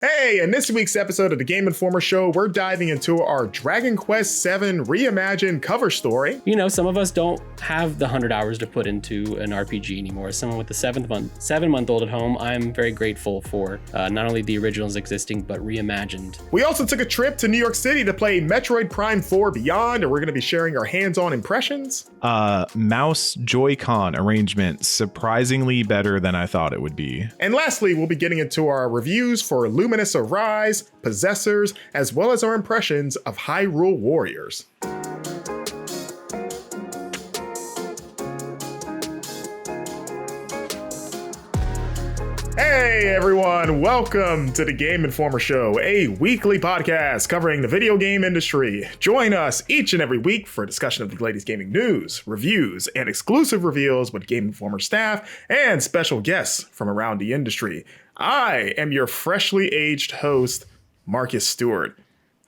Hey, in this week's episode of the Game Informer Show, we're diving into our Dragon Quest VII Reimagined cover story. You know, some of us don't have the 100 hours to put into an RPG anymore. As someone with the 7-month-old at home, I'm very grateful for not only the originals existing, but Reimagined. We also took a trip to New York City to play Metroid Prime 4 Beyond, and we're going to be sharing our hands-on impressions. Mouse Joy-Con arrangement, surprisingly better than I thought it would be. And lastly, we'll be getting into our reviews for Lumines Arise, Possessors, as well as our impressions of Hyrule Warriors. Hey everyone, welcome to the Game Informer Show, a weekly podcast covering the video game industry. Join us each and every week for a discussion of the latest gaming news, reviews, and exclusive reveals with Game Informer staff and special guests from around the industry. I am your freshly aged host, Marcus Stewart.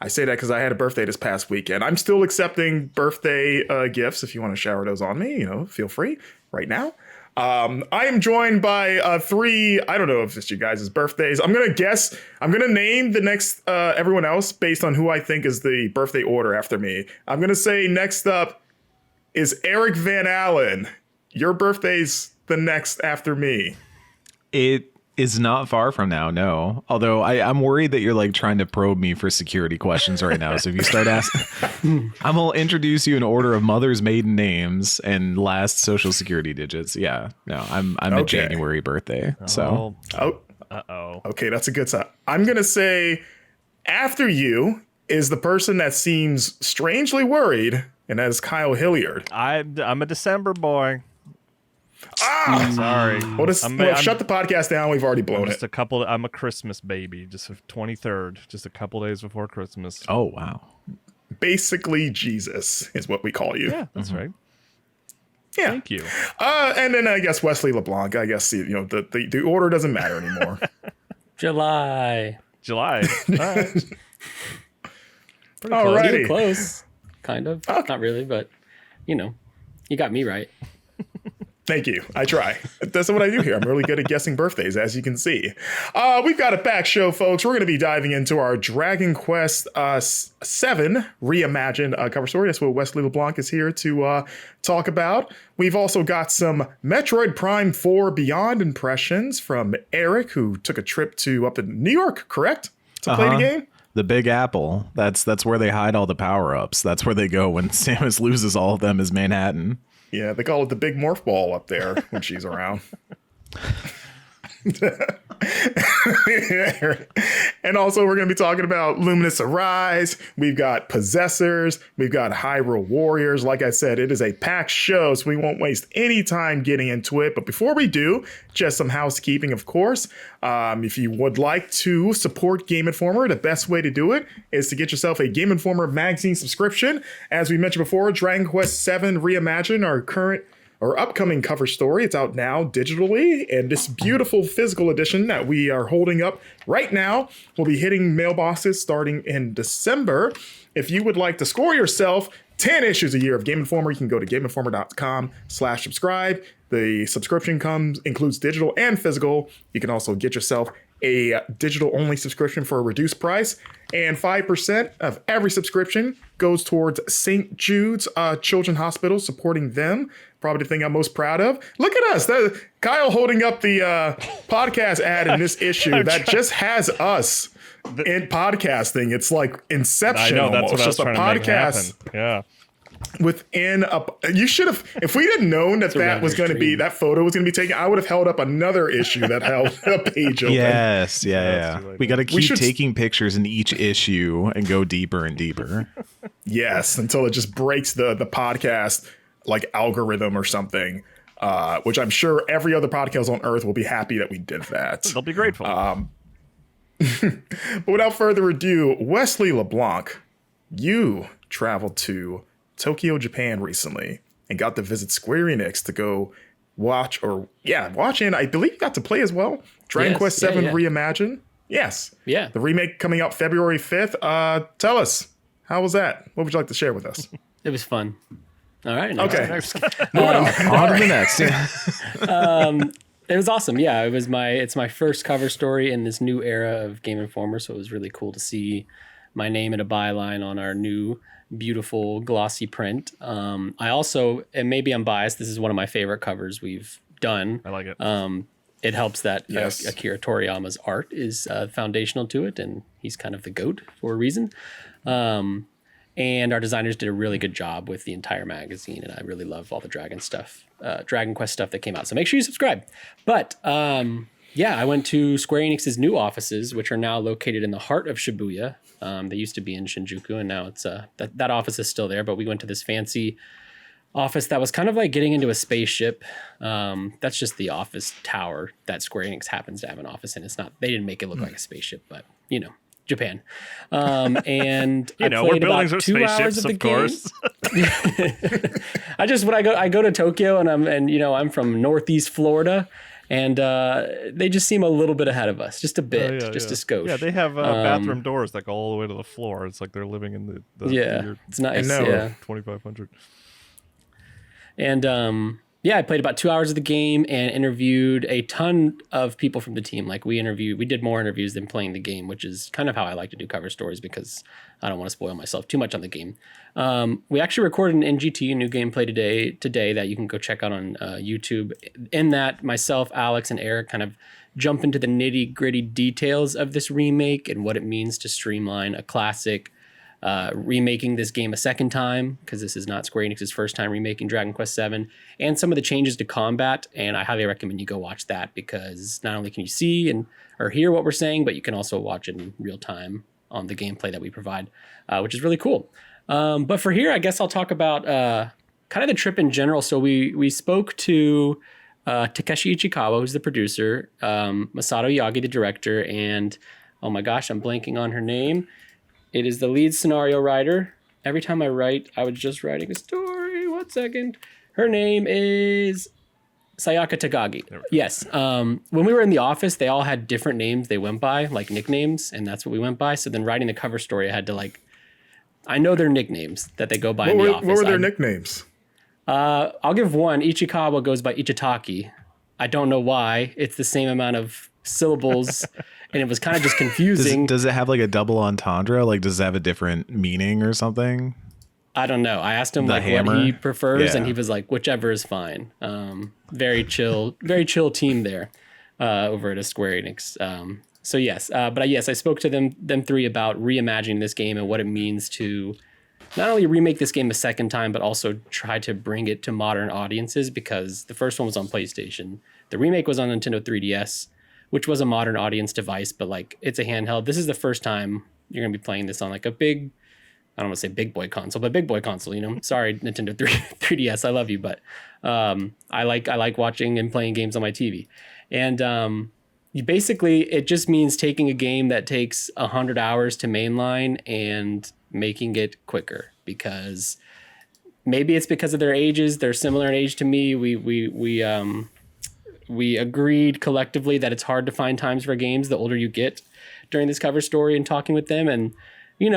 I say that because I had a birthday this past weekend. I'm still accepting birthday gifts. If you want to shower those on me, feel free right now. I am joined by three, I don't know if it's you guys' birthdays. I'm going to name the next everyone else based on who I think is the birthday order after me. I'm going to say next up is Eric Van Allen. Your birthday's the next after me. It is not far from now, no. Although I'm worried that you're like trying to probe me for security questions right now. So if you start asking, I'm going to introduce you in order of mother's maiden names and last social security digits. Yeah, no, I'm a January birthday. So, okay, that's a good sign. I'm going to say after you is the person that seems strangely worried, and that is Kyle Hilliard. I'm a December boy. Sorry. Shut the podcast down. We've already blown it. I'm a Christmas baby. Just 23rd, just a couple days before Christmas. Oh wow. Basically, Jesus is what we call you. Yeah, that's right. Yeah. Thank you. And then I guess Wesley LeBlanc. I guess the order doesn't matter anymore. July. All right. Pretty close. Alrighty. You're close. Kind of. Not really, but you got me right. Thank you. I try. That's what I do here. I'm really good at guessing birthdays, as you can see. We've got a packed show, folks. We're going to be diving into our Dragon Quest VII Reimagined cover story. That's what Wesley LeBlanc is here to talk about. We've also got some Metroid Prime 4 Beyond impressions from Eric, who took a trip up to New York, correct? To play the game? The Big Apple. That's where they hide all the power-ups. That's where they go when Samus loses all of them is Manhattan. Yeah, they call it the big morph ball up there when she's around. And also we're going to be talking about Lumines Arise. We've got Possessors. We've got Hyrule Warriors. Like I said, it is a packed show, so we won't waste any time getting into it. But before we do, just some housekeeping, of course. If you would like to support Game Informer, the best way to do it is to get yourself a Game Informer magazine subscription. As we mentioned before, Dragon Quest VII Reimagined, our upcoming cover story. It's out now digitally, and this beautiful physical edition that we are holding up right now will be hitting mailboxes starting in December. If you would like to score yourself 10 issues a year of Game Informer, you can go to GameInformer.com/subscribe. The subscription includes digital and physical. You can also get yourself a digital-only subscription for a reduced price, and 5% of every subscription goes towards St. Jude's Children's Hospital, supporting them. Probably the thing I'm most proud of. Look at us. Kyle holding up the podcast ad in this issue that just has us in podcasting. It's like Inception. I know, almost. that's what I was trying to make happen. Yeah. Within you should have, if we didn't known that was going to be, that photo was going to be taken, I would have held up another issue that held a page open. Yes, yeah. We got to keep taking pictures in each issue and go deeper and deeper. Yes, until it just breaks the podcast like algorithm or something, which I'm sure every other podcast on Earth will be happy that we did that. They'll be grateful. But without further ado, Wesley LeBlanc, you traveled to Tokyo, Japan recently and got to visit Square Enix to go watch and I believe you got to play as well. Dragon Quest VII Reimagined. Yes. Yeah. The remake coming out February 5th. Tell us, how was that? What would you like to share with us? It was fun. All right. Okay. On to the next. It was awesome. Yeah, it's my first cover story in this new era of Game Informer, so it was really cool to see my name in a byline on our new beautiful glossy print. I also, and maybe I'm biased, this is one of my favorite covers we've done. I like it. It helps that Yes. Akira Toriyama's art is foundational to it, and he's kind of the GOAT for a reason. And our designers did a really good job with the entire magazine, and I really love all the Dragon Quest stuff that came out. So make sure you subscribe. But yeah, I went to Square Enix's new offices, which are now located in the heart of Shibuya. They used to be in Shinjuku, and now it's that office is still there. But we went to this fancy office that was kind of like getting into a spaceship. That's just the office tower that Square Enix happens to have an office in. It's not, they didn't make it look like a spaceship, but you know, Japan. And You I know, we're played building about some 2 hours spaceships, of the of game. course. When I go to Tokyo, and I'm from Northeast Florida, and they just seem a little bit ahead of us, just a bit, Yeah, a yeah. skosh. Yeah, they have bathroom doors that go all the way to the floor. It's like they're living in the Yeah, year it's nice. I know. Yeah. 2500. And yeah, I played about 2 hours of the game and interviewed a ton of people from the team. Like we did more interviews than playing the game, which is kind of how I like to do cover stories because I don't want to spoil myself too much on the game. We actually recorded an NGT, a new gameplay today that you can go check out on YouTube. In that, myself, Alex, and Eric kind of jump into the nitty gritty details of this remake and what it means to streamline a classic, remaking this game a second time, because this is not Square Enix's first time remaking Dragon Quest VII, and some of the changes to combat. And I highly recommend you go watch that, because not only can you see or hear what we're saying, but you can also watch it in real time on the gameplay that we provide, which is really cool. But for here, I guess I'll talk about kind of the trip in general. So we spoke to Takeshi Ichikawa, who's the producer, Masato Yagi, the director, and oh my gosh, I'm blanking on her name. It is the lead scenario writer. Every time I write, I was just writing a story. 1 second. Her name is Sayaka Tagagi. Yes. When we were in the office, they all had different names they went by, like nicknames, and that's what we went by. So then writing the cover story, I had to I know their nicknames that they go by in the office. What were their nicknames? I'll give one. Ichikawa goes by Ichitaki. I don't know why. It's the same amount of syllables, and it was kind of just confusing. Does it have like a double entendre? Like, does it have a different meaning or something? I don't know. I asked him The what hammer? he prefers, and Yeah. he was like, whichever is fine. Very chill team there over at a Square Enix. So yes, but yes, I spoke to them three about reimagining this game and what it means to not only remake this game a second time, but also try to bring it to modern audiences, because the first one was on PlayStation. The remake was on Nintendo 3DS, which was a modern audience device, but it's a handheld. This is the first time you're going to be playing this on a big, I don't want to say big boy console, but big boy console, Sorry, Nintendo 3DS, I love you, but I like watching and playing games on my TV. And it just means taking a game that takes 100 hours to mainline and making it quicker, because maybe it's because of their ages. They're similar in age to me. We agreed collectively that it's hard to find times for games the older you get during this cover story and talking with them. And,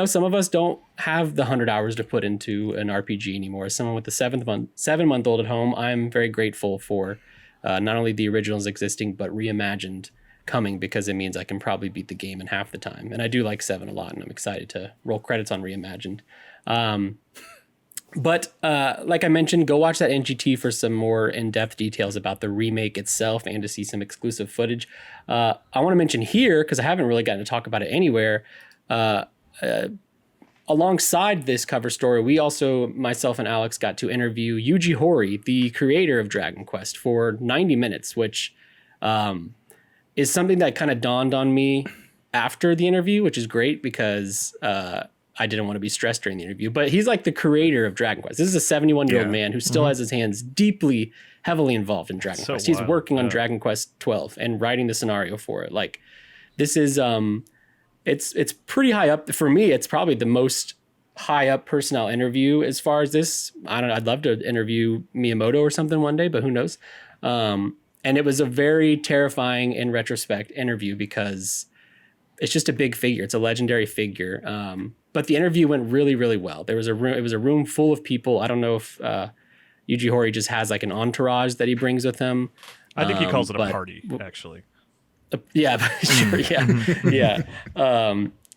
some of us don't have the 100 hours to put into an RPG anymore. As someone with a 7-month-old at home, I'm very grateful for not only the originals existing, but Reimagined coming, because it means I can probably beat the game in half the time. And I do like 7 a lot, and I'm excited to roll credits on Reimagined. But like I mentioned, go watch that NGT for some more in-depth details about the remake itself and to see some exclusive footage. I want to mention here, because I haven't really gotten to talk about it anywhere, alongside this cover story, we also, myself and Alex, got to interview Yuji Horii, the creator of Dragon Quest, for 90 minutes, which is something that kind of dawned on me after the interview, which is great, because I didn't want to be stressed during the interview. But he's like the creator of Dragon Quest. This is a 71-year-old man who still has his hands deeply, heavily involved in Dragon Quest. He's working on Dragon Quest 12 and writing the scenario for it. This is it's pretty high up for me. It's probably the most high up personnel interview as far as this. I don't know. I'd love to interview Miyamoto or something one day, but who knows? And it was a very terrifying, in retrospect, interview, because it's just a big figure. It's a legendary figure. But the interview went really, really well. It was a room full of people. I don't know if Yuji Horii just has an entourage that he brings with him. I think he calls it a but- party, actually. Yeah, sure, yeah.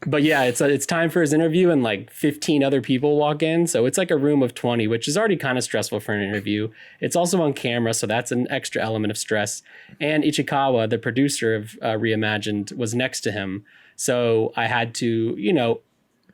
But yeah, it's time for his interview, and like 15 other people walk in, so it's like a room of 20, which is already kind of stressful for an interview. It's also on camera, so that's an extra element of stress. And Ichikawa, the producer of Reimagined, was next to him, so I had to,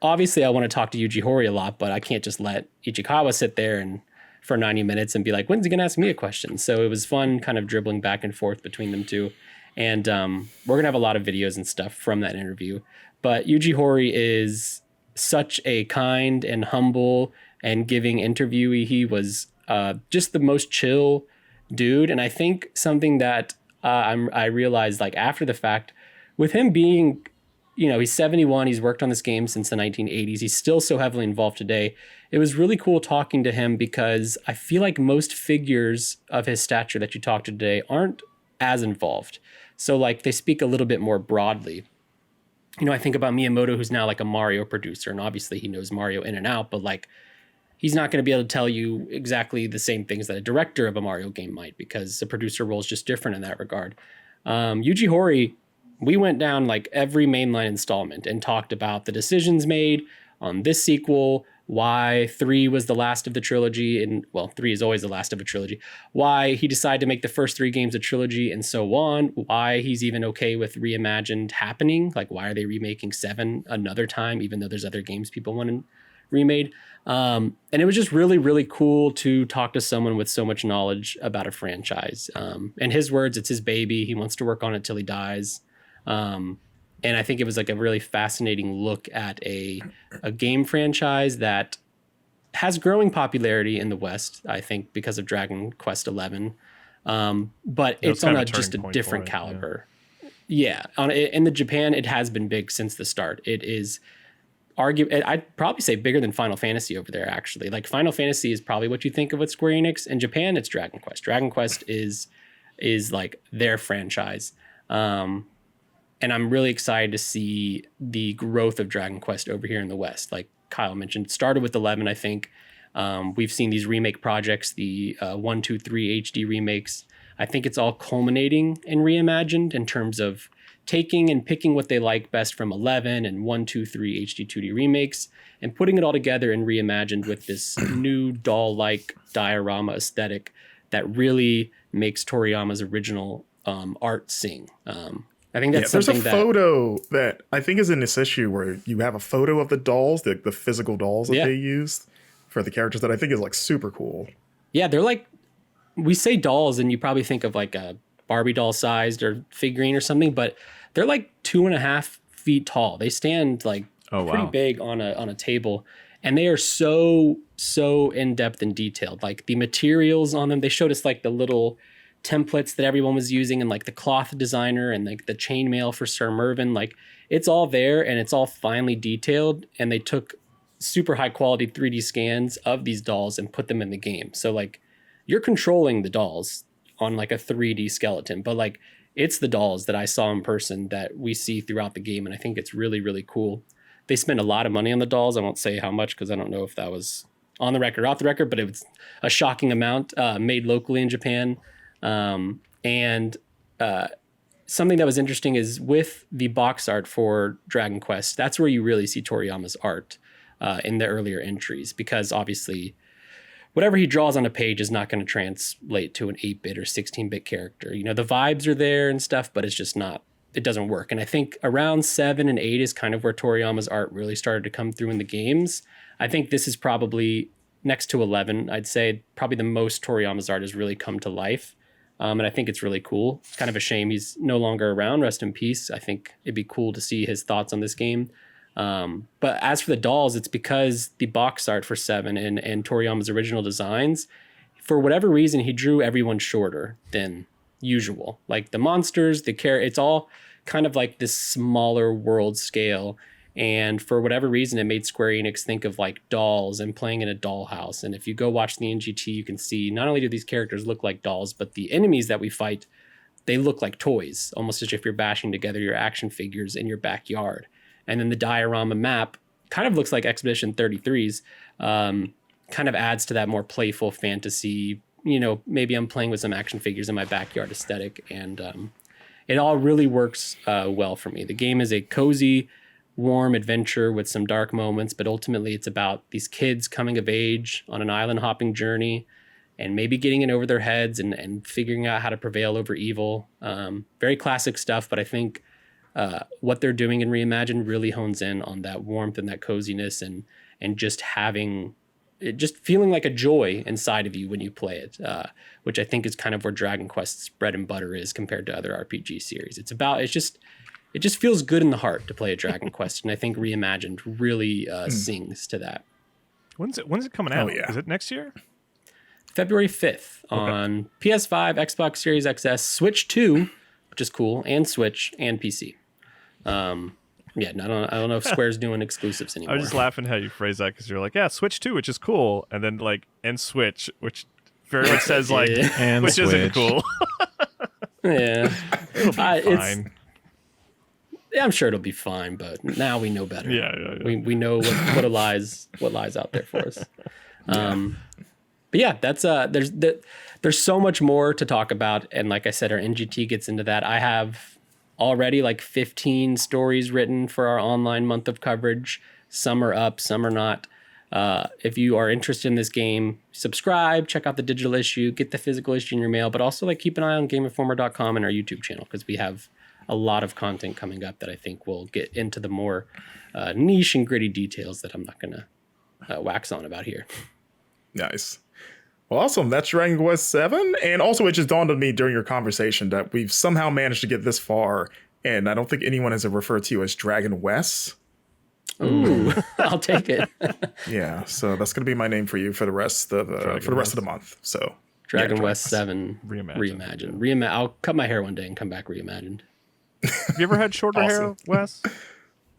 obviously I want to talk to Yuji Horii a lot, but I can't just let Ichikawa sit there and for 90 minutes and be like, when's he gonna ask me a question? So it was fun kind of dribbling back and forth between them two. And we're gonna have a lot of videos and stuff from that interview. But Yuji Horii is such a kind and humble and giving interviewee. He was just the most chill dude. And I think something that I realized like after the fact, with him being, he's 71, he's worked on this game since the 1980s. He's still so heavily involved today. It was really cool talking to him because I feel like most figures of his stature that you talk to today aren't as involved. So like they speak a little bit more broadly. I think about Miyamoto, who's now like a Mario producer, and obviously he knows Mario in and out, but like he's not going to be able to tell you exactly the same things that a director of a Mario game might, because the producer role is just different in that regard. Yuji Horii, we went down like every mainline installment and talked about the decisions made on this sequel, why 3 was the last of the trilogy, and 3 is always the last of a trilogy, why he decided to make the first 3 games a trilogy and so on, why he's even okay with Reimagined happening, like why are they remaking 7 another time, even though there's other games people want remade. And it was just really, really cool to talk to someone with so much knowledge about a franchise. In his words, it's his baby. He wants to work on it till he dies. And I think it was like a really fascinating look at a game franchise that has growing popularity in the West, I think, because of Dragon Quest XI. But it's on just a different caliber. Yeah. In the Japan, it has been big since the start. It is I'd probably say bigger than Final Fantasy over there, actually. Like Final Fantasy is probably what you think of with Square Enix. In Japan, it's Dragon Quest. Dragon Quest is like their franchise. And I'm really excited to see the growth of Dragon Quest over here in the West. Like Kyle mentioned, it started with 11, I think. We've seen these remake projects, the 1, 2, 3 HD remakes. I think it's all culminating in Reimagined in terms of taking and picking what they like best from 11 and 1, 2, 3 HD 2D remakes and putting it all together in Reimagined with this new doll-like diorama aesthetic that really makes Toriyama's original art sing. I think that's there's a something photo that I think is in this issue where you have a photo of the dolls, the physical dolls that they used for the characters, that I think is like super cool. Yeah, they're like, we say dolls and you probably think of like a Barbie doll sized or figurine or something, but they're like 2.5 feet tall. They stand like pretty big on a table, and they are so in depth and detailed. Like the materials on them, they showed us like the little templates that everyone was using and like the cloth designer and like the chainmail for Sir Mervyn. Like it's all there and it's all finely detailed, and they took super high quality 3D scans of these dolls and put them in the game. So like you're controlling the dolls on like a 3D skeleton, but like it's the dolls that I saw in person that we see throughout the game, and I think it's really, really cool. They spent a lot of money on the dolls. I won't say how much because I don't know if that was on the record or off the record, but it was a shocking amount made locally in Japan. And something that was interesting is with the box art for Dragon Quest, that's where you really see Toriyama's art in the earlier entries, because obviously whatever he draws on a page is not going to translate to an 8-bit or 16-bit character. The vibes are there and stuff, but it's just not, it doesn't work. And I think around 7 and 8 is kind of where Toriyama's art really started to come through in the games. I think this is probably next to 11, I'd say probably the most Toriyama's art has really come to life. And I think it's really cool. It's kind of a shame he's no longer around. Rest in peace. I think it'd be cool to see his thoughts on this game. But as for the dolls, it's because the box art for 7 and Toriyama's original designs, for whatever reason, he drew everyone shorter than usual. Like the monsters, it's all kind of like this smaller world scale. And for whatever reason, it made Square Enix think of like dolls and playing in a dollhouse. And if you go watch the NGT, you can see not only do these characters look like dolls, but the enemies that we fight, they look like toys, almost as if you're bashing together your action figures in your backyard. And then the diorama map kind of looks like Expedition 33's, kind of adds to that more playful fantasy maybe I'm playing with some action figures in my backyard aesthetic, and it all really works well for me. The game is a cozy, warm adventure with some dark moments, but ultimately it's about these kids coming of age on an island hopping journey and maybe getting in over their heads and figuring out how to prevail over evil. Very classic stuff, but I think what they're doing in Reimagined really hones in on that warmth and that coziness and just having it, just feeling like a joy inside of you when you play it, which I think is kind of where Dragon Quest's bread and butter is compared to other RPG series. It just feels good in the heart to play a Dragon Quest, and I think Reimagined really sings to that. When's it coming out? Oh, yeah. Is it next year? February 5th on PS5, Xbox Series XS, Switch 2, which is cool, and Switch and PC. Yeah, I don't know if Square's doing exclusives anymore. I was just laughing how you phrase that because you're like, yeah, Switch 2, which is cool, and then like, and Switch, which very much says like, And which isn't Switch. cool. Yeah, It'll be fine. I'm sure it'll be fine, but now we know better. Yeah. We know what lies out there for us. But yeah, that's there's so much more to talk about, and like I said, our NGT gets into that. I have already like 15 stories written for our online month of coverage. Some are up, some are not. If you are interested in this game, subscribe, check out the digital issue, get the physical issue in your mail, but also like keep an eye on GameInformer.com and our YouTube channel, because we have a lot of content coming up that I think will get into the more niche and gritty details that I'm not going to wax on about here. Nice. Well, awesome. That's Dragon Quest 7. And also, it just dawned on me during your conversation that we've somehow managed to get this far, and I don't think anyone has ever referred to you as Dragon West. Ooh, I'll take it. Yeah, so that's going to be my name for you for the rest of the month. So Dragon yeah, West 7 Reimagined. I'll cut my hair one day and come back reimagined. Have you ever had shorter hair, Wes? Or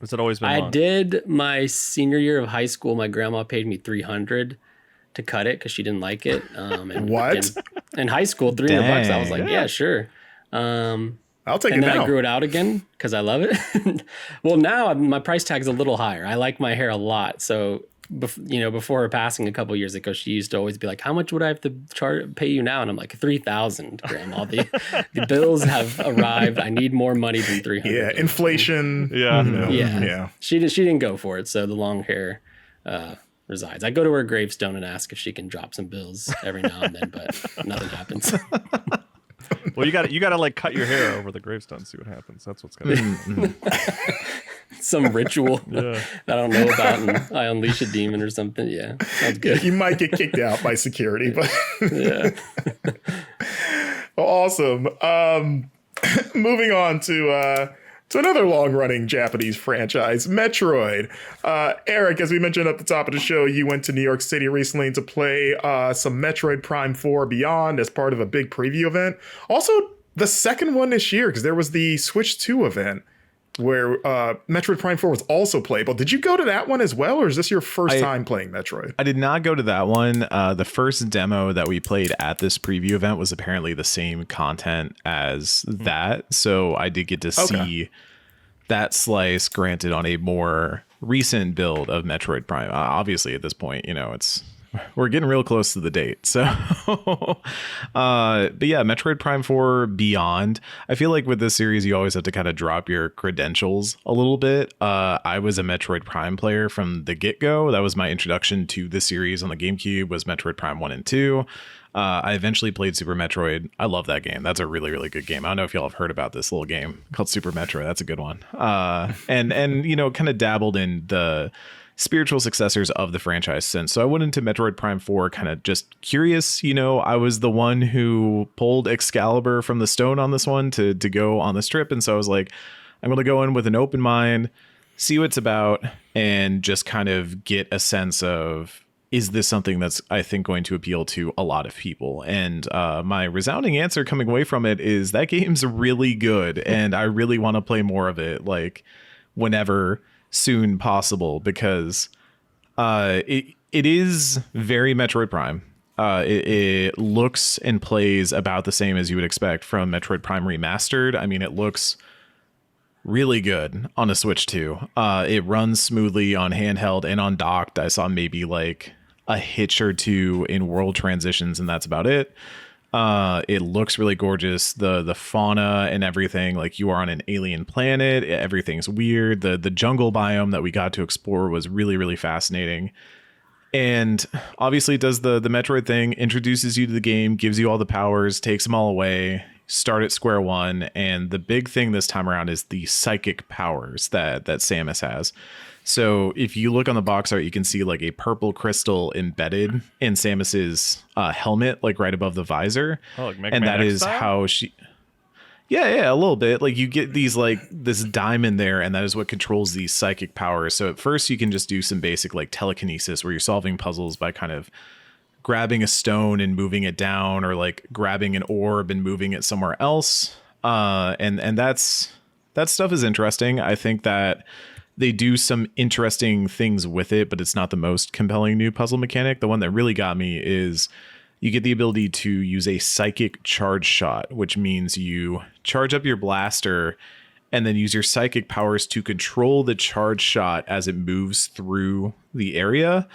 has it always been long? I did my senior year of high school. My grandma paid me $300 to cut it because she didn't like it. And What? In high school, $300. I was like, yeah, sure. I'll take it and then now. I grew it out again because I love it. Well, now my price tag's a little higher. I like my hair a lot. So, before her passing a couple of years ago, she used to always be like, "How much would I have to pay you now?" And I'm like, $3,000, Grandma. The bills have arrived. I need more money than $300. Yeah, inflation. Yeah. Yeah. She didn't go for it. So the long hair resides. I go to her gravestone and ask if she can drop some bills every now and then, but nothing happens. Well, you got to like cut your hair over the gravestone and see what happens. That's what's gonna happen. Some ritual Yeah. that I don't know about, and I unleash a demon or something. Yeah, sounds good. You might get kicked out by security, but Yeah. well, awesome. Moving on to another long-running Japanese franchise, Metroid. Eric, as we mentioned at the top of the show, you went to New York City recently to play some Metroid Prime 4 Beyond as part of a big preview event. Also, the second one this year, because there was the Switch 2 event where Metroid Prime 4 was also playable. Did you go to that one as well, or is this your first time playing Metroid? I did not go to that one. The first demo that we played at this preview event was apparently the same content as that. So I did get to see that slice, granted on a more recent build of Metroid Prime. Obviously, at this point, we're getting real close to the date. So, but yeah, Metroid Prime 4 Beyond. I feel like with this series, you always have to kind of drop your credentials a little bit. I was a Metroid Prime player from the get-go. That was my introduction to the series on the GameCube, was Metroid Prime 1 and 2. I eventually played Super Metroid. I love that game. That's a really, really good game. I don't know if y'all have heard about this little game called Super Metroid. That's a good one. And kind of dabbled in the spiritual successors of the franchise since. So I went into Metroid Prime 4 kind of just curious. I was the one who pulled Excalibur from the stone on this one to go on this trip. And so I was like, I'm going to go in with an open mind, see what it's about, and just kind of get a sense of, is this something that's, I think, going to appeal to a lot of people? And my resounding answer coming away from it is that game's really good. And I really want to play more of it, like whenever soon possible, because it is very Metroid Prime. It looks and plays about the same as you would expect from Metroid Prime Remastered. I mean, it looks really good on a Switch 2. It runs smoothly on handheld and on docked. I saw maybe like a hitch or two in world transitions, and that's about it. It looks really gorgeous. The fauna and everything, like you are on an alien planet. Everything's weird. The jungle biome that we got to explore was really, really fascinating. And obviously it does the Metroid thing, introduces you to the game, gives you all the powers, takes them all away, start at square one. And the big thing this time around is the psychic powers that Samus has. So if you look on the box art, you can see like a purple crystal embedded in Samus's helmet, like right above the visor. Oh, like Mega and Man that X is style? how she... Yeah, a little bit. Like you get these like this diamond there, and that is what controls these psychic powers. So at first you can just do some basic like telekinesis where you're solving puzzles by kind of grabbing a stone and moving it down, or like grabbing an orb and moving it somewhere else. And that stuff is interesting. I think that they do some interesting things with it, but it's not the most compelling new puzzle mechanic. The one that really got me is you get the ability to use a psychic charge shot, which means you charge up your blaster and then use your psychic powers to control the charge shot as it moves through the area.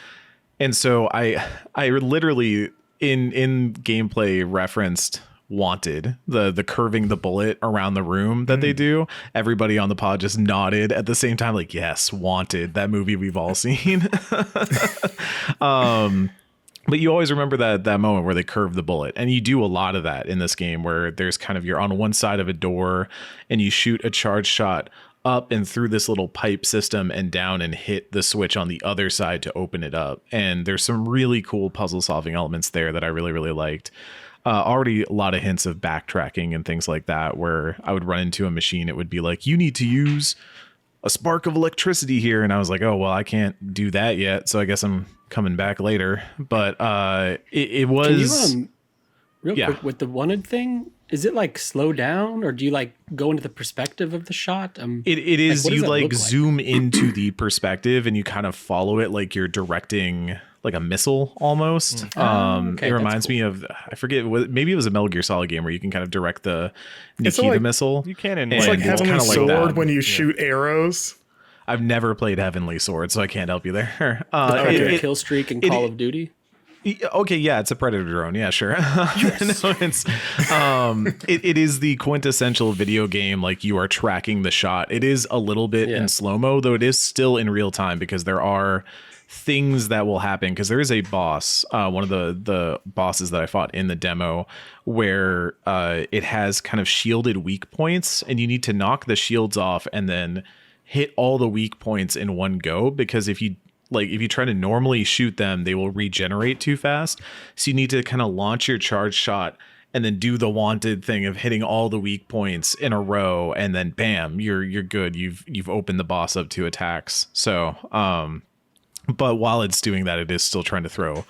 And so I literally in gameplay referenced Wanted, the curving the bullet around the room that they do. Everybody on the pod just nodded at the same time, like, yes, Wanted, that movie we've all seen. But you always remember that moment where they curve the bullet, and you do a lot of that in this game where there's kind of, you're on one side of a door and you shoot a charge shot up and through this little pipe system and down and hit the switch on the other side to open it up. And there's some really cool puzzle solving elements there that I really, really liked. Already a lot of hints of backtracking and things like that, where I would run into a machine. It would be like, you need to use a spark of electricity here. And I was like, oh, well, I can't do that yet. So I guess I'm coming back later. But it was... Can you, quick, with the wanted thing, is it like slow down, or do you like go into the perspective of the shot? It is, like, you like zoom into the perspective and you kind of follow it like you're directing like a missile almost. Okay, it reminds cool. me of, I forget, maybe it was a Metal Gear Solid game where you can kind of direct the It's Nikita like- missile. You can in It's like And Heavenly kinda like Sword that. when you shoot arrows. I've never played Heavenly Sword, so I can't help you there. Okay. Kill streak in Call of Duty. Okay, yeah, it's a Predator drone. Yeah, sure. No, it's it is the quintessential video game, like you are tracking the shot. It is a little bit in slow-mo, though it is still in real time, because there are things that will happen, because there is a boss, one of the bosses that I fought in the demo, where it has kind of shielded weak points, and you need to knock the shields off and then hit all the weak points in one go, because if you try to normally shoot them, they will regenerate too fast. So you need to kind of launch your charge shot and then do the wanted thing of hitting all the weak points in a row, and then bam, you're good. You've opened the boss up to attacks. So but while it's doing that, it is still trying to throw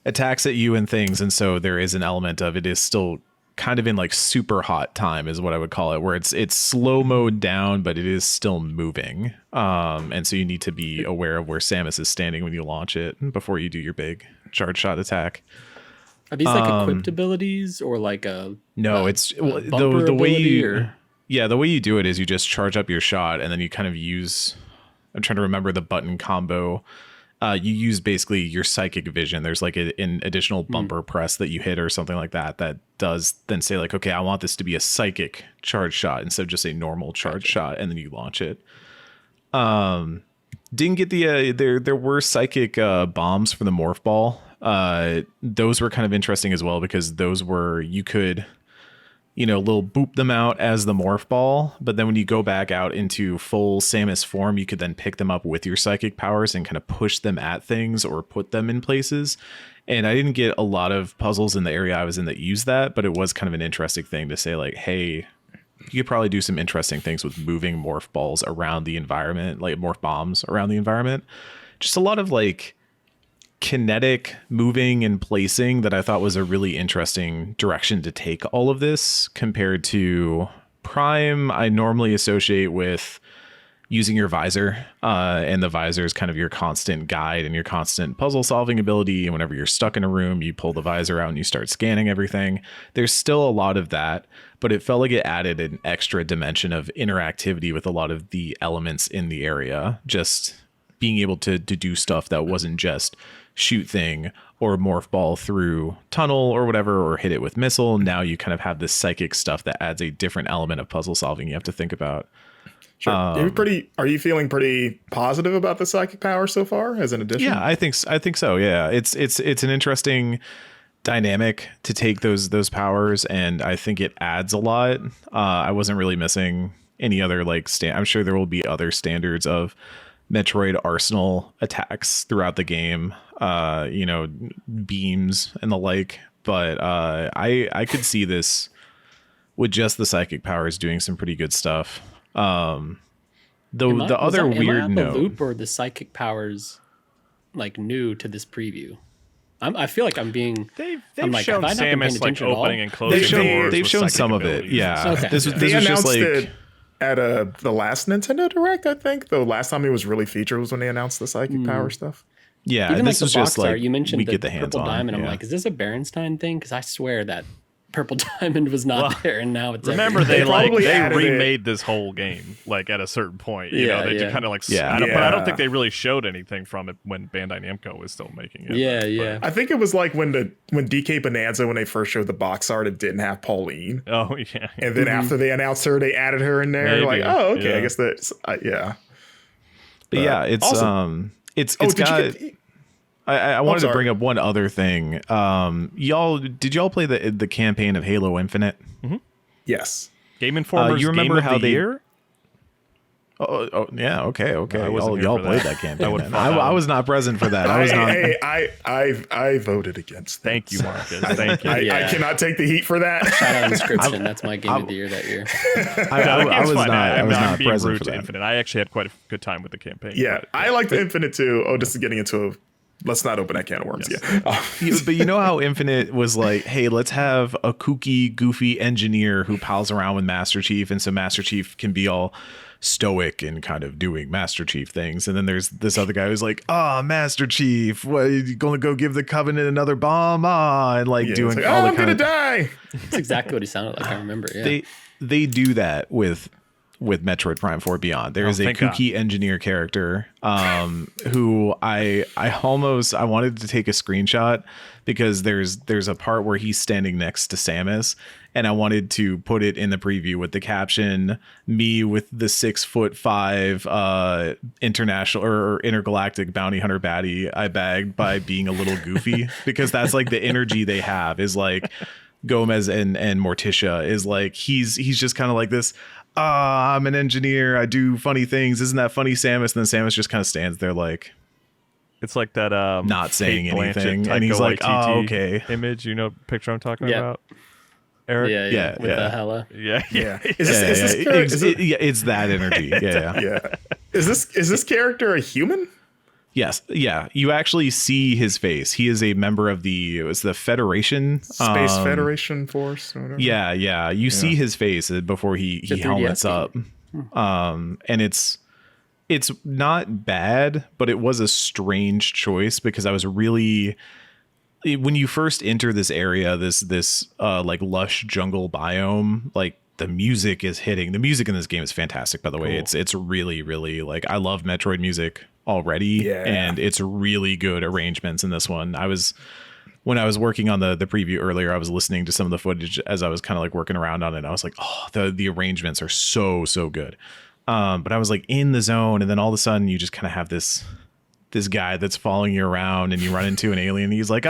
attacks at you and things, and so there is an element of it is still kind of in like super hot time is what I would call it, where it's slow mode down, but it is still moving. And so you need to be aware of where Samus is standing when you launch it before you do your big charge shot attack. Are these like equipped abilities, or like It's bumper the way ability, you or? Yeah, the way you do it is you just charge up your shot, and then you kind of use, I'm trying to remember the button combo. You use basically your psychic vision. There's like an additional bumper press that you hit or something like that does then say like, okay, I want this to be a psychic charge shot instead of just a normal charge shot, and then you launch it. Didn't get the there were psychic bombs for the morph ball. Those were kind of interesting as well, because those were, you could, little boop them out as the morph ball, but then when you go back out into full Samus form, you could then pick them up with your psychic powers and kind of push them at things or put them in places. And I didn't get a lot of puzzles in the area I was in that used that, but it was kind of an interesting thing to say like, hey, you could probably do some interesting things with moving morph balls around the environment, like morph bombs around the environment. Just a lot of like kinetic moving and placing that I thought was a really interesting direction to take all of this, compared to Prime. I normally associate with using your visor, and the visor is kind of your constant guide and your constant puzzle solving ability. And whenever you're stuck in a room, you pull the visor out and you start scanning everything. There's still a lot of that, but it felt like it added an extra dimension of interactivity with a lot of the elements in the area, just being able to do stuff that wasn't just shoot thing or morph ball through tunnel or whatever, or hit it with missile. Now you kind of have this psychic stuff that adds a different element of puzzle solving you have to think about. Sure. Are you feeling pretty positive about the psychic power so far as an addition? Yeah, I think so. Yeah, it's an interesting dynamic to take those powers, and I think it adds a lot. I wasn't really missing any other like I'm sure there will be other standards of Metroid arsenal attacks throughout the game, beams and the like, but I could see this with just the psychic powers doing some pretty good stuff. The other weird note, the loop or the psychic powers like new to this preview. I feel like I'm being. They've like, shown Samus like opening and closing doors. They've shown some of it. Yeah, okay. This They was announced just like it at the last Nintendo Direct, I think. The last time it was really featured was when they announced the psychic power stuff. yeah. Even This like is the box just like art, you mentioned we the get the hands purple on. diamond. I'm yeah. like, is this a Berenstain thing? Because I swear that purple diamond was not there, and now it's. Remember, everywhere. they added remade this whole game like at a certain point. You know, they kind of like. Yeah. But I don't think they really showed anything from it when Bandai Namco was still making it. Yeah. I think it was like when DK Bonanza, when they first showed the box art, it didn't have Pauline. Oh yeah. And then after they announced her, they added her in there. Maybe, Like, oh, okay, yeah. I guess that's yeah. But yeah, it's awesome. it's Did got. you get, I wanted to sorry. bring up one other thing. Did y'all play the campaign of Halo Infinite? yes. Game Informer's you remember Game how of the they- Year? Oh yeah, okay. I wasn't here Y'all for played that. that campaign. I would then. find out. I was not present for that. I was not. I voted against that. Thank you, Marcus. Thank you. I Yeah. cannot take the heat for that. Shout out Inscription. That's my game of the year that year. I was not. I was I'm not being present rude for to that. Infinite. I actually had quite a good time with the campaign. Yeah, I liked Infinite too. Oh, this is getting into let's not open that can of worms. Yes. Yeah. But you know how Infinite was like, hey, let's have a kooky, goofy engineer who pals around with Master Chief, and so Master Chief can be all stoic and kind of doing Master Chief things. And then there's this other guy who's like, Master Chief, what, you gonna go give the Covenant another bomb? And like doing like, all the I'm kind gonna of die. That's exactly what he sounded like. I remember. Yeah. they do that with Metroid Prime 4 Beyond. There is a thank kooky engineer character who I wanted to take a screenshot because there's a part where he's standing next to Samus, and I wanted to put it in the preview with the caption, me with the 6'5" international or intergalactic bounty hunter baddie I bagged by being a little goofy, because that's like the energy they have is like Gomez and Morticia is like he's just kind of like this. I'm an engineer. I do funny things. Isn't that funny, Samus? And then Samus just kind of stands there like It's like that not saying Kate Blanchett, anything, and Taika he's like, Waititi "Oh, okay." Image, you know, picture I'm talking Yeah. about. Eric. Yeah. With the hella. Yeah. Yeah. Is this It's that energy. Yeah. yeah. Is this character a human? Yes. Yeah. You actually see his face. He is a member of the Federation. Space Federation Force or whatever. Yeah. Yeah. You see his face before he It's a 3DS helmets game. up. And it's not bad, but it was a strange choice because I was really, when you first enter this area, this like lush jungle biome, like the music is hitting. The music in this game is fantastic, by the way. It's really, really like, I love Metroid music already, and it's really good arrangements in this one. When I was working on the preview earlier, I was listening to some of the footage as I was kind of like working around on it. I was like, oh, the arrangements are so good. But I was like in the zone, and then all of a sudden you just kind of have this guy that's following you around, and you run into an alien. And he's like,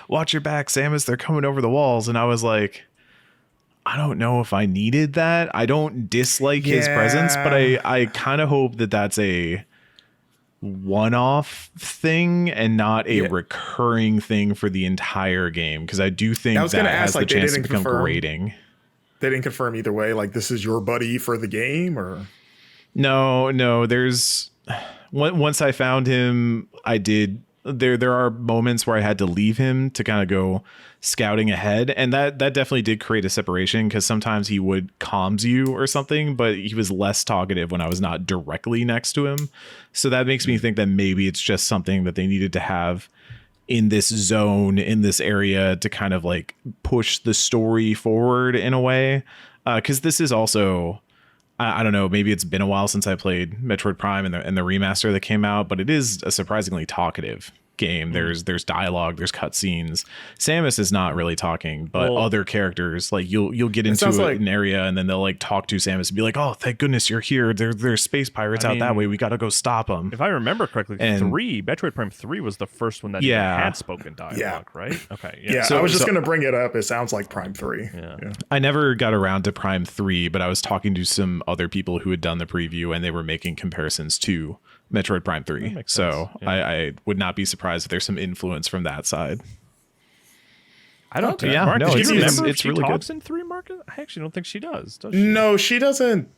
watch your back, Samus. They're coming over the walls. And I was like, I don't know if I needed that. I don't dislike his presence, but I kind of hope that that's a one-off thing and not a recurring thing for the entire game, because I do think that has the chance to become grating. They didn't confirm either way, like this is your buddy for the game, or no, there's once I found him, I did there are moments where I had to leave him to kind of go scouting ahead, and that definitely did create a separation, because sometimes he would comms you or something, but he was less talkative when I was not directly next to him. So that makes me think that maybe it's just something that they needed to have in this zone, in this area, to kind of like push the story forward in a way, because this is also, I don't know, maybe it's been a while since I played Metroid Prime and the remaster that came out, but it is a surprisingly talkative game. There's dialogue, there's cutscenes. Samus is not really talking, but other characters, like you'll get into an area and then they'll like talk to Samus and be like, "Oh, thank goodness you're here. There's space pirates out that way. We got to go stop them." If I remember correctly, Metroid Prime 3 was the first one that even had spoken dialogue, right? Okay. Yeah. So I was just going to bring it up. It sounds like Prime 3. Yeah. I never got around to Prime 3, but I was talking to some other people who had done the preview and they were making comparisons to Metroid Prime 3. So I would not be surprised if there's some influence from that side. I don't think. Yeah, Mark, no, do you remember it's she really talks good. in 3, Marcus? I actually don't think she does she? No, she doesn't.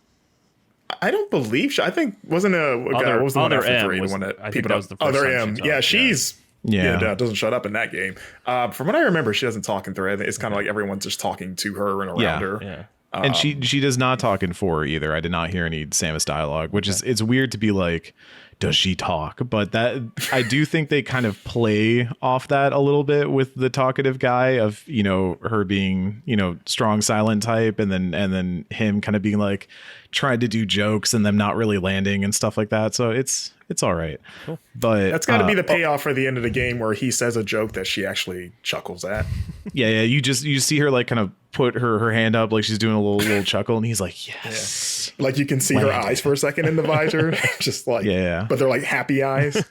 I don't believe she. I think wasn't what was the one after 3? The one that people that was the first Other time M. she Yeah, talked, she's. Yeah. Doesn't shut up in that game. From what I remember, she doesn't talk in 3. I think it's kind of like everyone's just talking to her and around her. Yeah. And she does not talk in 4 either. I did not hear any Samus dialogue, which is it's weird to be like, does she talk? But that I do think they kind of play off that a little bit with the talkative guy of, her being, strong silent type and then him kind of being like trying to do jokes and them not really landing and stuff like that. So it's all right. Cool. But that's got to be the payoff for the end of the game where he says a joke that she actually chuckles at. Yeah. You see her like kind of put her hand up like she's doing a little chuckle and he's like, yes. Yeah. Like you can see her eyes for a second in the visor. Just like, but they're like happy eyes.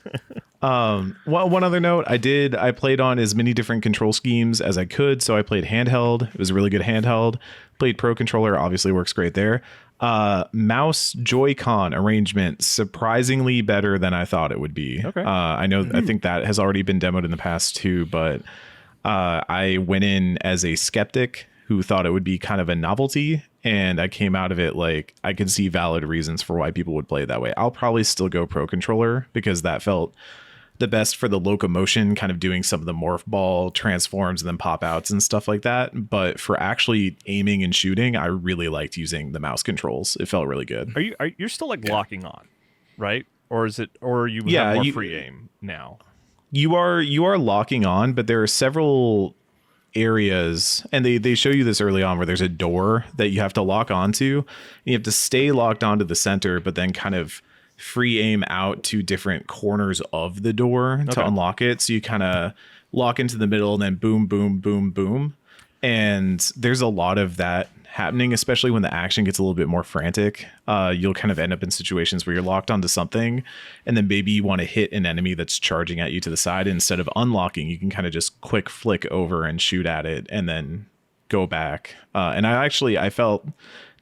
One other note, I played on as many different control schemes as I could. So I played handheld. It was a really good handheld. Played Pro Controller, obviously works great there. Mouse Joy-Con arrangement, surprisingly better than I thought it would be. Okay. I think that has already been demoed in the past too, but I went in as a skeptic who thought it would be kind of a novelty, and I came out of it like I could see valid reasons for why people would play it that way. I'll probably still go Pro Controller because that felt the best for the locomotion, kind of doing some of the morph ball transforms and then pop outs and stuff like that. But for actually aiming and shooting, I really liked using the mouse controls. It felt really good. You're still like locking on, right? Or is it, or you have more free aim now? You are locking on, but there are several areas, and they show you this early on, where there's a door that you have to lock onto. And you have to stay locked onto the center, but then kind of free aim out to different corners of the door to unlock it. So you kind of lock into the middle and then boom, boom, boom, boom. And there's a lot of that happening, especially when the action gets a little bit more frantic. You'll kind of end up in situations where you're locked onto something and then maybe you want to hit an enemy that's charging at you to the side. Instead of unlocking, you can kind of just quick flick over and shoot at it and then go back. And I felt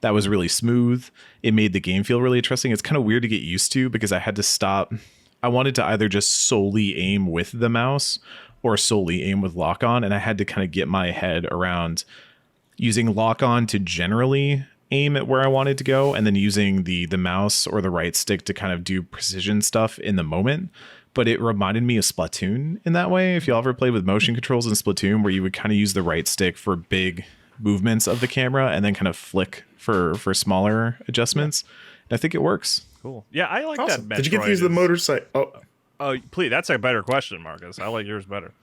that was really smooth. It made the game feel really interesting. It's kind of weird to get used to because I had to stop. I wanted to either just solely aim with the mouse or solely aim with lock on. And I had to kind of get my head around using lock on to generally aim at where I wanted to go, and then using the mouse or the right stick to kind of do precision stuff in the moment. But it reminded me of Splatoon in that way. If you ever played with motion controls in Splatoon, where you would kind of use the right stick for big movements of the camera and then kind of flick for smaller adjustments. And I think it works. Cool. Yeah, I like that. Did you get to use the motorcycle? Oh, please. That's a better question, Marcus. I like yours better.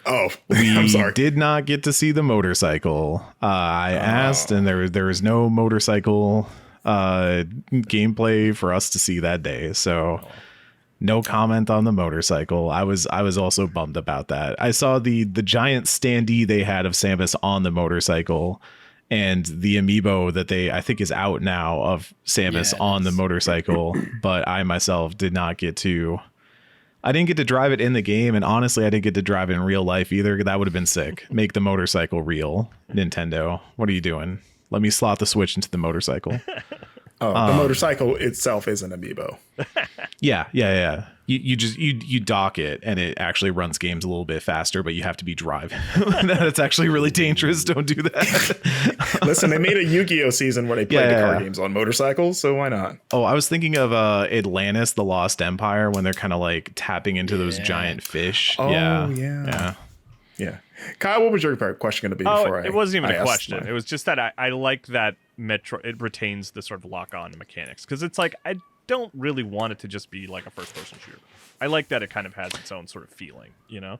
Oh, I'm sorry. Did not get to see the motorcycle. I asked, and there was no motorcycle gameplay for us to see that day. So no comment on the motorcycle. I was also bummed about that. I saw the giant standee they had of Samus on the motorcycle, and the amiibo that I think is out now of Samus on the motorcycle, but I myself did not get to. I didn't get to drive it in the game, and honestly, I didn't get to drive it in real life either. That would have been sick. Make the motorcycle real, Nintendo. What are you doing? Let me slot the Switch into the motorcycle. The motorcycle itself is an amiibo. Yeah. You dock it, and it actually runs games a little bit faster, but you have to be driving. That's actually really dangerous. Don't do that. Listen, they made a Yu-Gi-Oh season where they played the card games on motorcycles, so why not? Oh, I was thinking of Atlantis, the Lost Empire, when they're kind of like tapping into those giant fish. Oh, yeah. Kyle, what was your question going to be? It wasn't even a question. It was just that I like that it retains the sort of lock-on mechanics, because it's like I don't really want it to just be like a first-person shooter. I like that it kind of has its own sort of feeling, you know?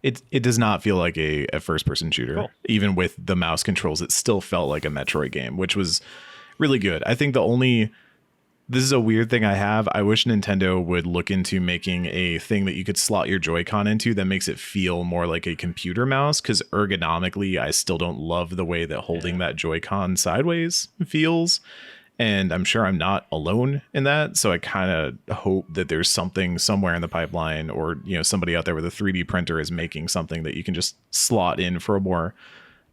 It does not feel like a first-person shooter. Cool. Even with the mouse controls, it still felt like a Metroid game, which was really good. I think the only This is a weird thing I have. I wish Nintendo would look into making a thing that you could slot your Joy-Con into that makes it feel more like a computer mouse, because ergonomically, I still don't love the way that holding that Joy-Con sideways feels. And I'm sure I'm not alone in that. So I kind of hope that there's something somewhere in the pipeline, or, you know, somebody out there with a 3D printer is making something that you can just slot in for a more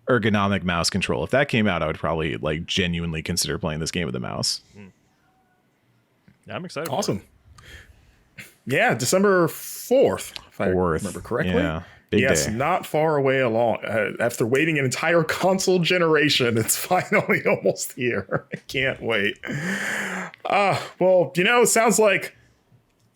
ergonomic mouse control. If that came out, I would probably like genuinely consider playing this game with a mouse. Yeah, I'm excited. Awesome. Yeah, December 4th, if I remember correctly. Yeah, big day. Not far away along. After waiting an entire console generation, it's finally almost here. I can't wait. Well, you know, sounds like,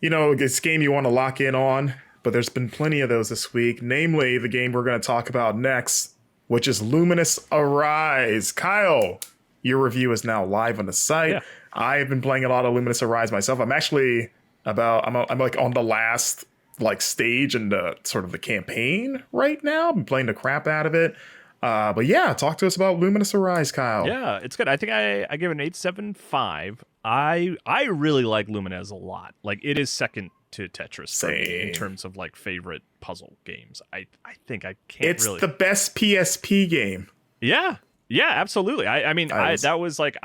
you know, this game you want to lock in on, but there's been plenty of those this week, namely the game we're going to talk about next, which is Lumines Arise. Kyle, your review is now live on the site. Yeah. I've been playing a lot of Lumines Arise myself. I'm actually I'm like on the last like stage in the sort of the campaign right now. I'm playing the crap out of it. But yeah, talk to us about Lumines Arise, Kyle. Yeah, it's good. I think I give it an 8.75. I really like Lumines a lot. Like, it is second to Tetris for me in terms of like favorite puzzle games. I think I can't. It's the best PSP game. Yeah, absolutely. I mean, that was like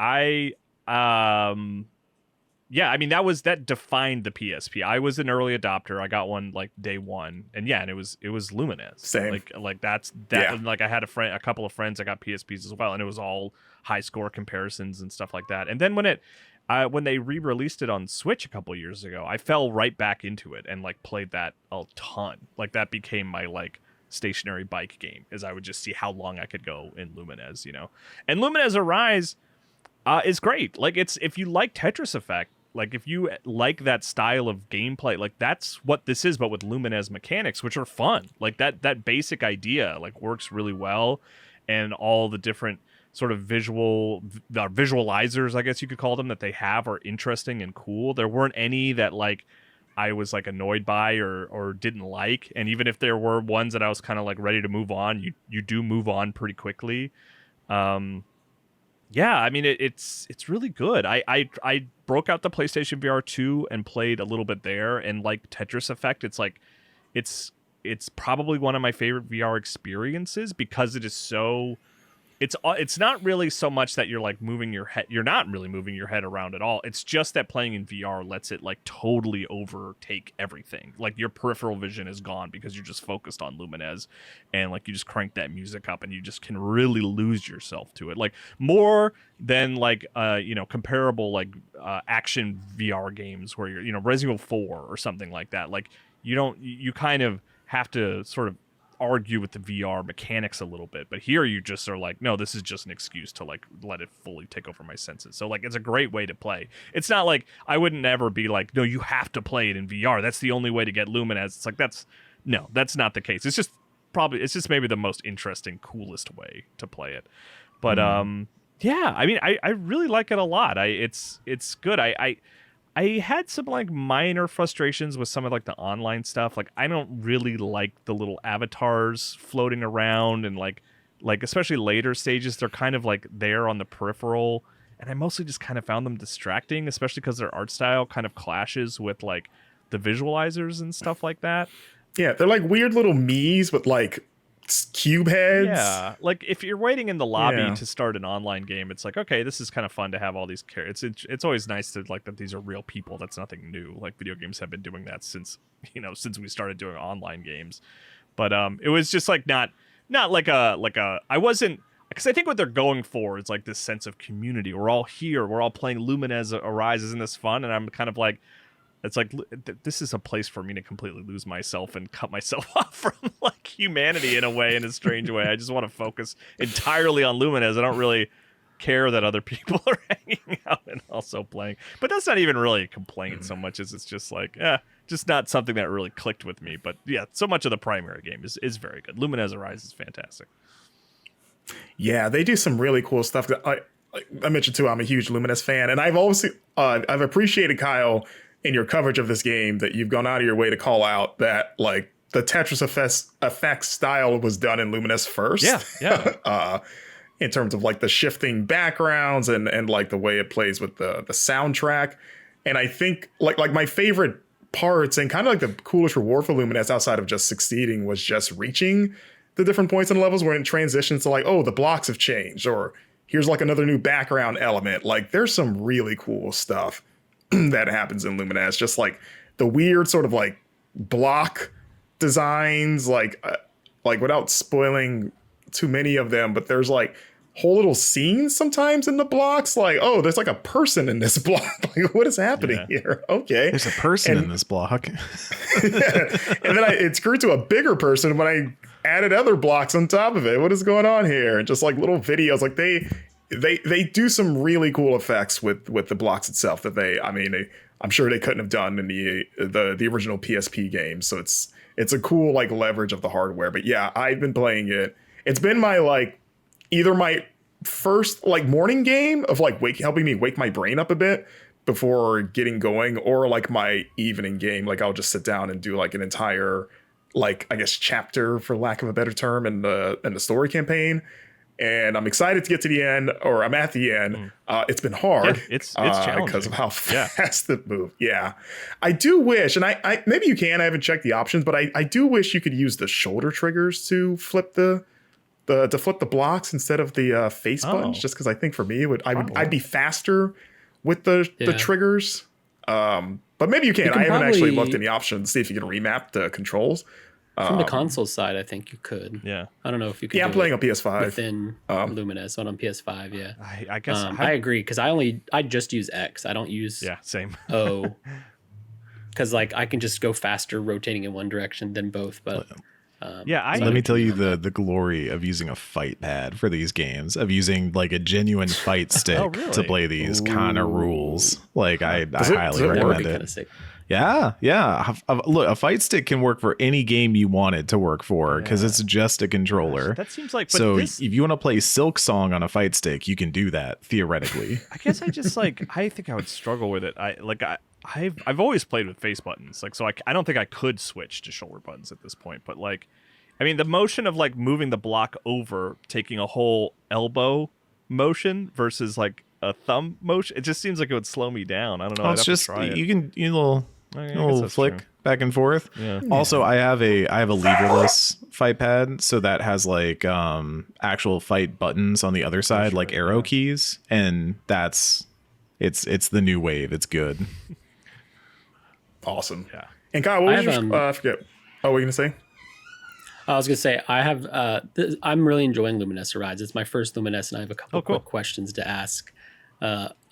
yeah, I mean, that defined the PSP. I was an early adopter. I got one like day one, and it was Lumines. Same. Like that's that. Yeah. Like I had a couple of friends that got PSPs as well, and it was all high score comparisons and stuff like that. And then when they re-released it on Switch a couple years ago, I fell right back into it and like played that a ton. Like that became my like stationary bike game, as I would just see how long I could go in Lumines, you know. And Lumines Arise is great. Like, it's, if you like Tetris Effect, like if you like that style of gameplay, like that's what this is, but with Lumines mechanics, which are fun. Like that basic idea like works really well, and all the different sort of visualizers, I guess you could call them, that they have are interesting and cool. There weren't any that like I was like annoyed by or didn't like, and even if there were ones that I was kind of like ready to move on, you do move on pretty quickly. Yeah, I mean it's really good. I broke out the PlayStation VR 2 and played a little bit there, and like Tetris Effect, it's like it's probably one of my favorite VR experiences, because it is so it's not really so much that you're like moving your head. You're not really moving your head around at all. It's just that playing in VR lets it like totally overtake everything. Like your peripheral vision is gone because you're just focused on Lumines, and like you just crank that music up and you just can really lose yourself to it. Like more than like comparable like action VR games where you're, you know, Resident Evil 4 or something like that. Like you kind of have to sort of argue with the VR mechanics a little bit, but here you just are like, no, this is just an excuse to like let it fully take over my senses. So like it's a great way to play. It's not like I wouldn't ever be like, no, you have to play it in VR. That's the only way to get Lumines. It's like that's not the case. It's just maybe the most interesting, coolest way to play it. But yeah, I mean, I really like it a lot. It's good. I had some like minor frustrations with some of like the online stuff. Like I don't really like the little avatars floating around, and like especially later stages, they're kind of like there on the peripheral, and I mostly just kind of found them distracting, especially because their art style kind of clashes with like the visualizers and stuff like that. Yeah, they're like weird little Miis with like cube heads. Yeah, like if you're waiting in the lobby to start an online game, it's like, okay, this is kind of fun to have all these characters. It's always nice to like that these are real people. That's nothing new. Like video games have been doing that since we started doing online games. But it was just like not like a I wasn't, because I think what they're going for is like this sense of community. We're all here. We're all playing Lumines Arise. Isn't this fun? And I'm kind of like, it's like, this is a place for me to completely lose myself and cut myself off from like humanity in a strange way. I just want to focus entirely on Lumines. I don't really care that other people are hanging out and also playing. But that's not even really a complaint so much as it's just like, just not something that really clicked with me. But yeah, so much of the primary game is very good. Lumines Arise is fantastic. Yeah, they do some really cool stuff. I mentioned too, I'm a huge Lumines fan, and I've appreciated, Kyle, in your coverage of this game, that you've gone out of your way to call out that like the Tetris effect style was done in Lumines first. Yeah. in terms of like the shifting backgrounds and like the way it plays with the soundtrack. And I think like my favorite parts and kind of like the coolest reward for Lumines outside of just succeeding was just reaching the different points in the levels where it transitions to like, oh, the blocks have changed, or here's like another new background element. Like there's some really cool stuff that happens in Lumines, just like the weird sort of like block designs, like without spoiling too many of them, but there's like whole little scenes sometimes in the blocks, like, oh, there's like a person in this block. Like, what is happening here? Okay, there's a person in this block. And then it grew to a bigger person when I added other blocks on top of it. What is going on here? And just like little videos, like they do some really cool effects with the blocks itself that I'm sure they couldn't have done in the original PSP game. So it's a cool like leverage of the hardware. But yeah, I've been playing it. It's been my like either my first like morning game of like helping me wake my brain up a bit before getting going, or like my evening game. Like I'll just sit down and do like an entire like I guess chapter, for lack of a better term, in the story campaign. And I'm excited to get to the end, or I'm at the end. It's been hard. Yeah, it's challenging because of how fast it moved. Yeah, I do wish, and I maybe you can. I haven't checked the options, but I do wish you could use the shoulder triggers to flip the blocks instead of the face buttons. Just because I think for me I'd be faster with the triggers. But maybe you can. I haven't actually looked in the options to see if you can remap the controls. From the console side, I think you could. Yeah. I don't know if you could. Yeah, I'm playing on PS5. Within Lumines, but on PS5, yeah. I guess I agree, because I just use X. I don't use same. O. Because like I can just go faster rotating in one direction than both. But let me tell you the glory of using a fight pad for these games, of using like a genuine fight stick to play these kind of rules. Like I highly recommend it. Yeah. Look, a fight stick can work for any game you want it to work for, because it's just a controller. That seems like. So if you want to play Silk Song on a fight stick, you can do that theoretically. I guess I just like. I think I would struggle with it. I've always played with face buttons, like, so I don't think I could switch to shoulder buttons at this point. But like, I mean, the motion of like moving the block over, taking a whole elbow motion versus like a thumb motion, it just seems like it would slow me down. I don't know. It's just you can little flick true. back and forth. Yeah. Also, I have a leverless fight pad, so that has like actual fight buttons on the other side, like arrow keys, and it's the new wave. It's good. Awesome. Yeah. And Kyle, what was your I forget. Oh, what were you gonna say? I was gonna say I have. I'm really enjoying Lumines Arise. It's my first Lumines, and I have a couple quick questions to ask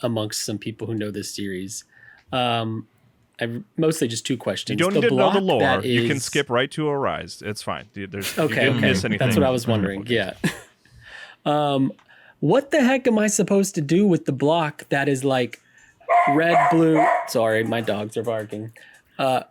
amongst some people who know this series. I've mostly just two questions. You don't need to know the lore. You can skip right to Arise. It's fine. You didn't miss anything. That's what I was wondering. Yeah. What the heck am I supposed to do with the block that is like red, blue? Sorry, my dogs are barking.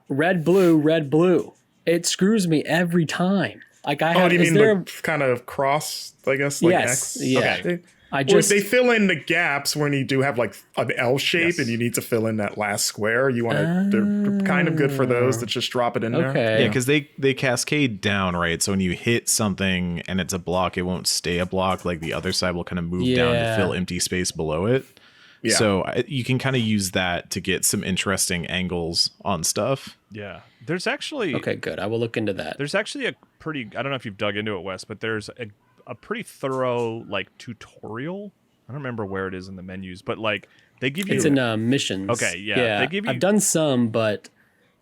Red, blue. It screws me every time. Like I have. Do you mean kind of cross? I guess. Like yes. X? Yeah. Okay. They fill in the gaps when you do have like an L shape and you need to fill in that last square. You want to. They're kind of good for those that just drop it in there. Yeah, because they cascade down, right? So when you hit something and it's a block, it won't stay a block. Like the other side will kind of move down to fill empty space below it. Yeah. So you can kind of use that to get some interesting angles on stuff. Yeah. There's actually... Okay, good. I will look into that. There's actually a pretty... I don't know if you've dug into it, Wes, but there's a pretty thorough like tutorial. I don't remember where it is in the menus, but like they give you... It's in missions. Okay, yeah. They give you... I've done some, but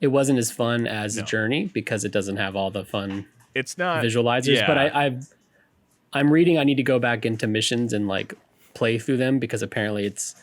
it wasn't as fun as Journey because it doesn't have all the fun it's not visualizers. Yeah. But I'm reading I need to go back into missions and like play through them because apparently it's...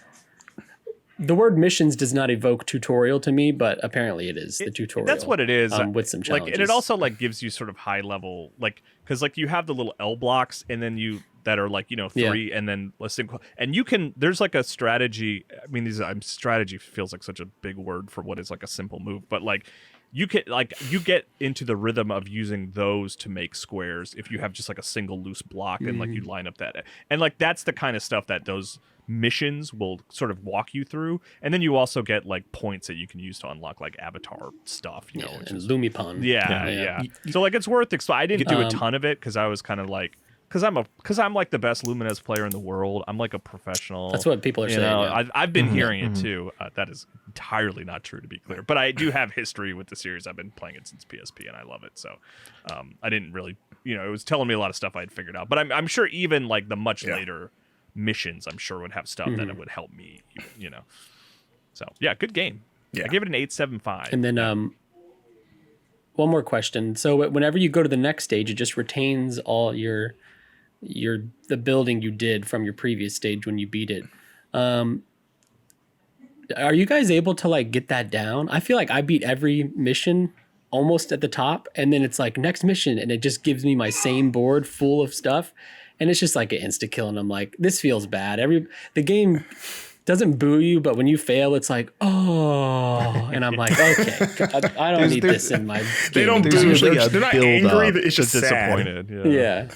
The word missions does not evoke tutorial to me, but apparently it is the tutorial. That's what it is. With some challenges. Like, and it also like gives you sort of high level, like, because like you have the little L blocks, and then that are like 3, and then let's think, and you can. There's like a strategy. I mean, strategy feels like such a big word for what is like a simple move, but like you get into the rhythm of using those to make squares if you have just like a single loose block and like you line up that, and like that's the kind of stuff that those missions will sort of walk you through, and then you also get like points that you can use to unlock like avatar stuff, you know, and Lumipon. Yeah. So like it's worth it. So I didn't do a ton of it because I was kind of like because I'm like the best Lumines player in the world. I'm like a professional. That's what people are saying. Yeah. I've been hearing it too. That is entirely not true, to be clear. But I do have history with the series. I've been playing it since PSP, and I love it. So I didn't really, it was telling me a lot of stuff I'd figured out. But I'm sure even like the much later missions, I'm sure would have stuff that it would help me. So yeah, good game. Yeah. I gave it an 8.75. And then one more question. So whenever you go to the next stage, it just retains all the building you did from your previous stage when you beat it. Are you guys able to like get that down? I feel like I beat every mission almost at the top, and then it's like next mission, and it just gives me my same board full of stuff, and it's just like an insta kill, and I'm like, this feels bad. The game doesn't boo you, but when you fail, it's like, oh, and I'm like, okay, I don't need this in my game. They don't boo. They're not angry. It's just disappointed. Yeah.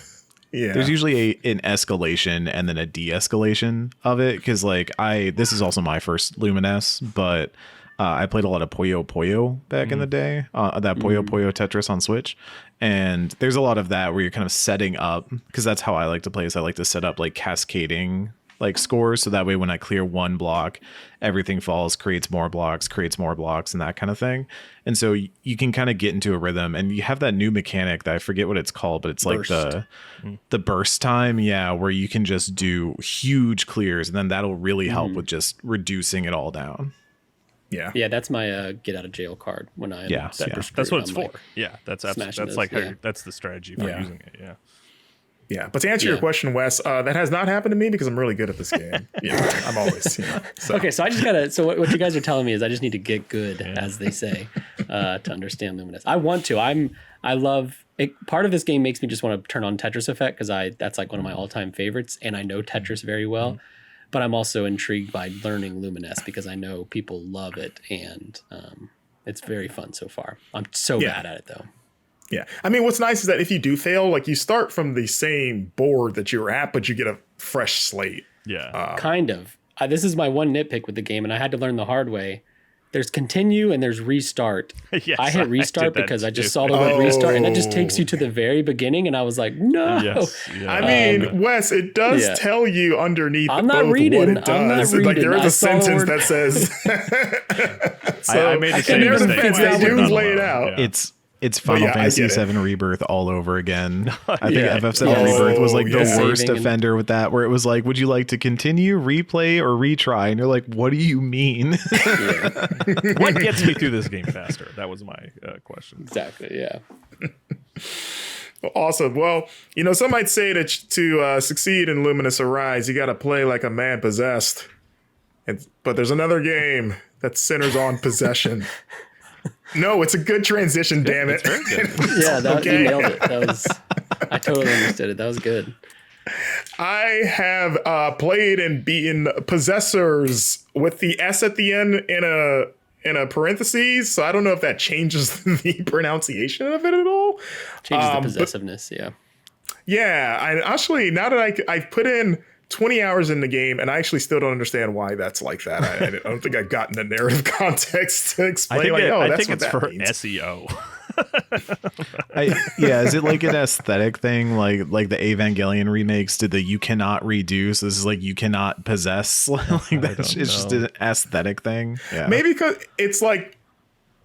Yeah. There's usually an escalation and then a de-escalation of it, because like this is also my first Lumines, but I played a lot of Puyo Puyo back in the day, that Puyo Puyo Tetris on Switch, and there's a lot of that where you're kind of setting up, because that's how I like to play, is I like to set up like cascading like scores, so that way when I clear one block, everything falls, creates more blocks, and that kind of thing. And so you can kind of get into a rhythm, and you have that new mechanic that I forget what it's called, but it's burst. Like the burst time, where you can just do huge clears, and then that'll really help with just reducing it all down. Yeah, that's my get out of jail card when I that's what it's for. Yeah, that's like that's the strategy for using it. Yeah. Yeah, but to answer your question, Wes, that has not happened to me because I'm really good at this game. I'm always. So. Okay, so I just gotta. So what you guys are telling me is I just need to get good, as they say, to understand Lumines. I want to. I love it. Part of this game makes me just want to turn on Tetris Effect because that's like one of my all-time favorites, and I know Tetris very well. But I'm also intrigued by learning Lumines because I know people love it, and it's very fun so far. I'm so bad at it though. Yeah. I mean, what's nice is that if you do fail, like you start from the same board that you were at, but you get a fresh slate. Yeah. Kind of. This is my one nitpick with the game, and I had to learn the hard way. There's continue and there's restart. Yes, I hit restart because I just saw the word restart, and that just takes you to the very beginning, and I was like, no. Yes, yeah. I mean, Wes, it does tell you underneath I'm not reading. what it does. Like there is a sentence that says. So I made the same mistake. They do lay it out. Yeah. It's Final Fantasy VII Rebirth all over again. I think FF7 Rebirth was like the worst offender with that, where it was like, would you like to continue, replay, or retry? And you're like, what do you mean? What gets me through this game faster? That was my question. Exactly, yeah. Awesome. Well, some might say that to succeed in Lumines Arise, you got to play like a man possessed. But there's another game that centers on possession. No, it's a good transition, damn it. It's very good. You nailed it. I totally understood it. That was good. I have played and beaten Possessors with the S at the end in a parentheses, so I don't know if that changes the pronunciation of it at all. Changes the possessiveness, Yeah, I actually, now that I put in 20 hours in the game, and I actually still don't understand why that's like that. I don't think I've gotten the narrative context to explain. I think it's for means. SEO. Is it like an aesthetic thing, like the Evangelion remakes did the you cannot redo, so this is like you cannot possess? Like that's it's just an aesthetic thing. Yeah, maybe because it's like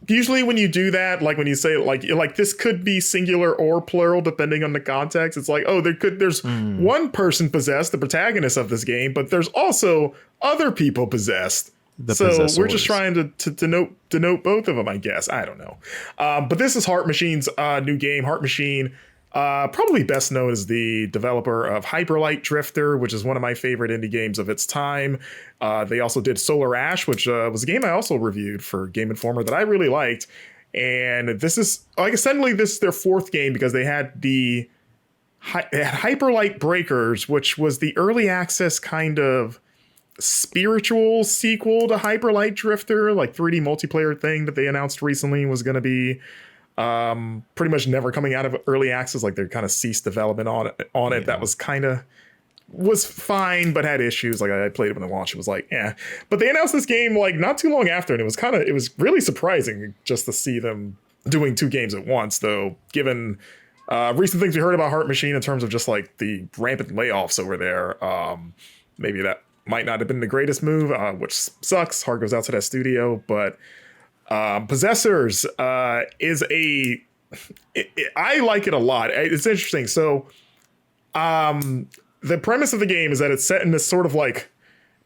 usually when you do that, like when you say like this could be singular or plural depending on the context, it's like, oh, there's one person possessed, the protagonist of this game, but there's also other people possessed. So we're just trying to denote both of them, I guess. I don't know. But this is Heart Machine's new game. Heart Machine, probably best known as the developer of Hyperlight Drifter, which is one of my favorite indie games of its time. They also did Solar Ash, which was a game I also reviewed for Game Informer that I really liked. And this is essentially this is their fourth game because they had they had Hyperlight Breakers, which was the early access kind of spiritual sequel to Hyperlight Drifter, like 3D multiplayer thing that they announced recently was going to be pretty much never coming out of early access. Like they kind of ceased development on it. That was fine, but had issues. Like I played it when it launched. It was like, but they announced this game like not too long after, and it was really surprising just to see them doing two games at once, though, given Recent things we heard about Heart Machine in terms of just like the rampant layoffs over there. Maybe that might not have been the greatest move, which sucks. Heart goes out to that studio, but Possessors is I like it a lot. It's interesting. So the premise of the game is that it's set in this sort of like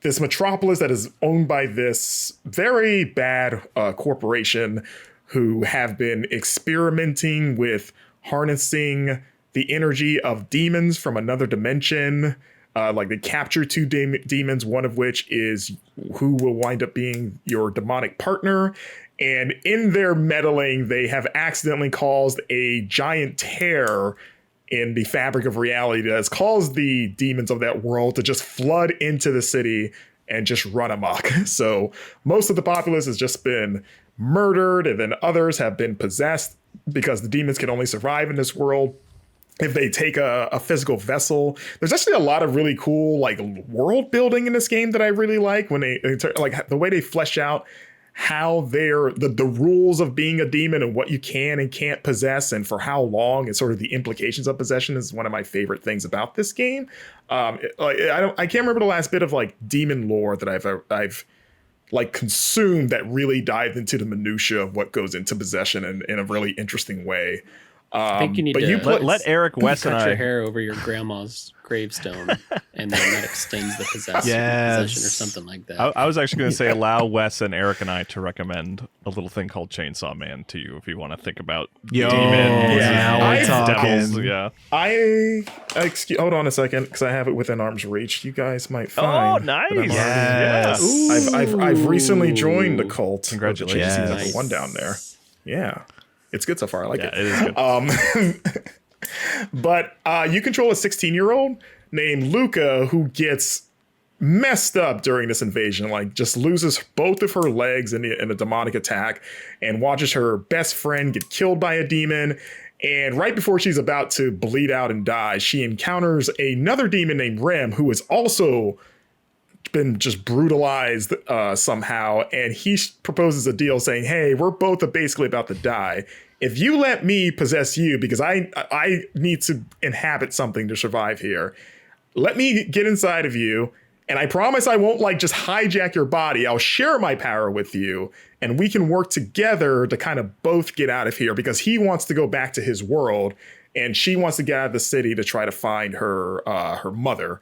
this metropolis that is owned by this very bad corporation who have been experimenting with harnessing the energy of demons from another dimension. Like they capture two demons, one of which is who will wind up being your demonic partner. And in their meddling, they have accidentally caused a giant tear in the fabric of reality that has caused the demons of that world to just flood into the city and just run amok. So most of the populace has just been murdered, and then others have been possessed because the demons can only survive in this world if they take a physical vessel. There's actually a lot of really cool like world building in this game that I really like when they like the way they flesh out how the rules of being a demon and what you can and can't possess and for how long, and sort of the implications of possession is one of my favorite things about this game. I can't remember the last bit of like demon lore that I've like consumed that really dived into the minutia of what goes into possession in a really interesting way. I think you need to let Eric, Wes, and cut I your hair over your grandma's gravestone, and then that extends the possession or something like that. I was actually going to say allow Wes and Eric and I to recommend a little thing called Chainsaw Man to you if you want to think about demons. Devils. Hold on a second, because I have it within arm's reach. You guys might find. Oh, nice! Yes. I've recently joined the cult. Congratulations! Season #1 down there. Yeah. It's good so far. I like it. It is good. But you control a 16-year-old named Luca who gets messed up during this invasion, like just loses both of her legs in a demonic attack and watches her best friend get killed by a demon. And right before she's about to bleed out and die, she encounters another demon named Rem, who is also been just brutalized somehow, and he proposes a deal saying, hey, we're both basically about to die. If you let me possess you, because I need to inhabit something to survive here, let me get inside of you, and I promise I won't like just hijack your body. I'll share my power with you, and we can work together to kind of both get out of here, because he wants to go back to his world and she wants to get out of the city to try to find her mother.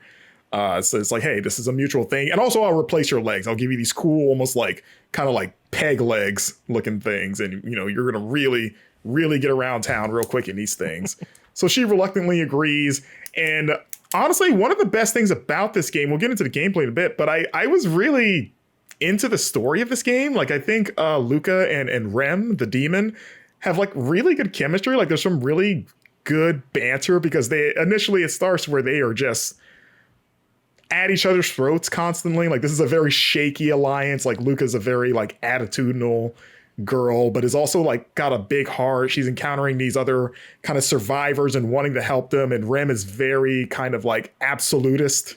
So it's like, hey, this is a mutual thing. And also I'll replace your legs. I'll give you these cool, almost like kind of like peg legs looking things. And, you know, you're going to really, really get around town real quick in these things. So she reluctantly agrees. And honestly, one of the best things about this game, we'll get into the gameplay in a bit, but I was really into the story of this game. Like, I think Luca and Rem, the demon, have like really good chemistry. Like there's some really good banter, because it starts where they are just at each other's throats constantly. Like this is a very shaky alliance. Like Luca's a very like attitudinal girl, but is also like got a big heart. She's encountering these other kind of survivors and wanting to help them. And Rem is very kind of like absolutist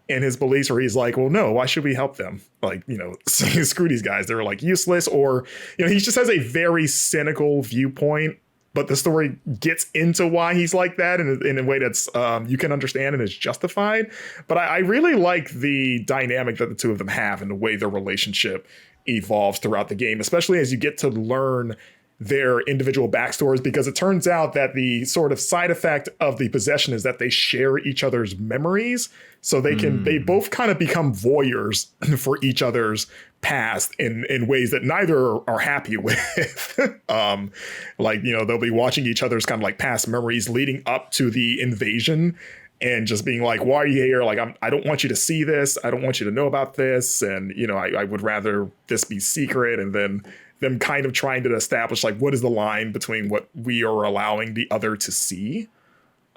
in his beliefs, where he's like, well, no, why should we help them? Like, you know, screw these guys. They're like useless. Or, you know, he just has a very cynical viewpoint. But the story gets into why he's like that in a way that's you can understand and is justified. But I really like the dynamic that the two of them have and the way their relationship evolves throughout the game, especially as you get to learn their individual backstories, because it turns out that the sort of side effect of the possession is that they share each other's memories. So they both kind of become voyeurs for each other's past in ways that neither are happy with. Like, you know, they'll be watching each other's kind of like past memories leading up to the invasion and just being like, why are you here? Like, I don't want you to see this. I don't want you to know about this. And, you know, I would rather this be secret. And then them kind of trying to establish like, what is the line between what we are allowing the other to see?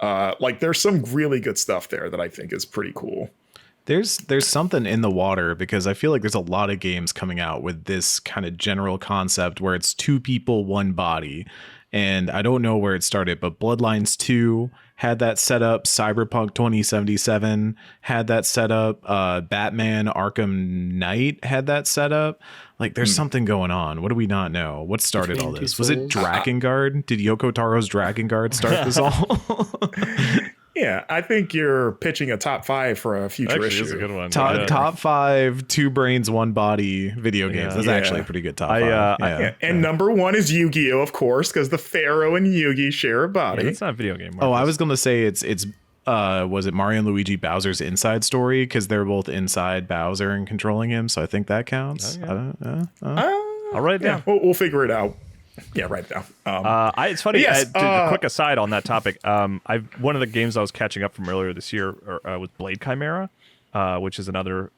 Like there's some really good stuff there that I think is pretty cool. There's something in the water, because I feel like there's a lot of games coming out with this kind of general concept where it's two people, one body. And I don't know where it started, but Bloodlines 2 had that set up. Cyberpunk 2077 had that set up. Batman Arkham Knight had that set up. Like, there's something going on. What do we not know? What started all this? Was it Drakengard? Did Yoko Taro's Drakengard start this all? Yeah, I think you're pitching a top 5 for a future issue. That's a good one. Top 5 2 brains 1 body video games. That's actually a pretty good top 5. And number 1 is Yu-Gi-Oh, of course, because the Pharaoh and Yugi share a body. Yeah, it's not a video game. Marcus. Oh, I was gonna say it's was it Mario and Luigi Bowser's Inside Story, because they're both inside Bowser and controlling him, so I think that counts. I'll write it down. We'll figure it out. Yeah, right now. It's funny. Yes, A quick aside on that topic. One of the games I was catching up from earlier this year was Blade Chimera, which is another